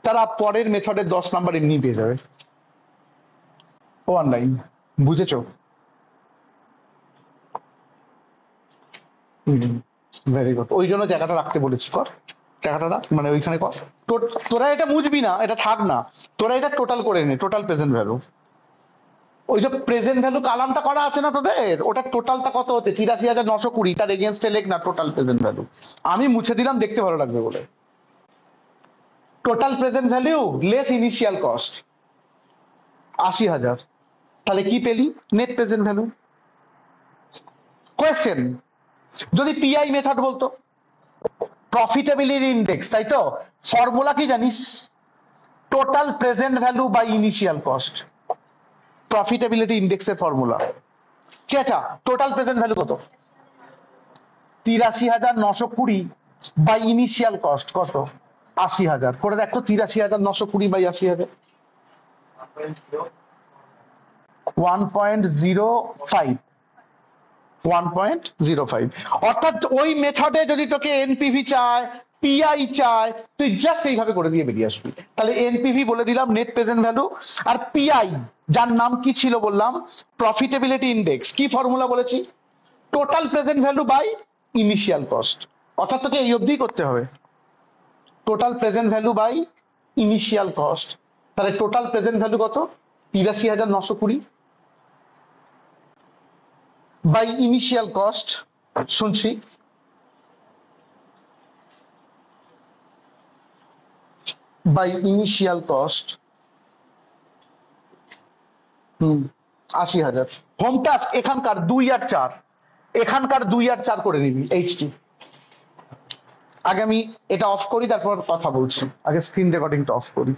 তারা পরের মেথডের 10 নাম্বার এমনি পেয়ে যাবে। ও অনলাইন, বুঝেছো? ভেরি গুড, ওই জন্য জায়গাটা রাখতে বলেছি, কর জায়গাটা রাখ, মানে ওইখানে কর। তোরা এটা বুঝবি না, এটা থাক না, তোরা এটা টোটাল করে নে, টোটাল প্রেজেন্ট ভ্যালু। ওই যে প্রেজেন্ট ভ্যালু কালামটা করা আছে না তোদের, ওটা টোটালটা কত হচ্ছে? 83,920, তার এগেনস্টে লেখ না টোটাল প্রেজেন্ট ভ্যালু। আমি মুছে দিলাম দেখতে ভালো লাগবে বলে। Total present value less initial cost 80,000, তাহলে কি পেলি? Net present value. কোয়েশ্চেন, যদি পিআই মেথড বলতো, প্রফিটেবিলিটি ইন্ডেক্স, তাই তো? ফর্মুলা কি জানিস? Total present value by initial cost, profitability ইন্ডেক্সের ফর্মুলা। ঠিক আছে, টোটাল প্রেজেন্ট ভ্যালু কত? ৮৩,৯২০ বাই ইনিশিয়াল কস্ট কত? ৮০,০০০। করে দেখো ৮৩,৯২০ বাই ৮০,০০০, 1.05, 1.05। অর্থাৎ ওই মেথডে যদি তোকে এনপিভি চায়, পিআই চায়, তুই জাস্ট এইভাবে করে দিয়ে বেরিয়ে আসবি। তাহলে এনপিভি বলে দিলাম, নেট প্রেজেন্ট ভ্যালু, আর পিআই যার নাম কি ছিল বললাম, প্রফিটেবিলিটি ইন্ডেক্স। কি ফর্মুলা বলেছি? Total present value by initial cost. অর্থাৎ তোকে এই অবধি করতে হবে, total present value by initial cost. তাহলে টোটাল প্রেজেন্ট ভ্যালু কত? ৮৩,৯২০ বাই ইনিশিয়াল কস্ট, শুনছি, বাই ইনিশিয়াল কস্ট ৮০,০০০। হোম টাস্ক এখানকার ২ আর ৪, এখানকার ২ আর ৪ করে নিবি এইচটি। আগে আমি এটা অফ করি, তারপর কথা বলছি। আগে স্ক্রিন রেকর্ডিংটা অফ করি।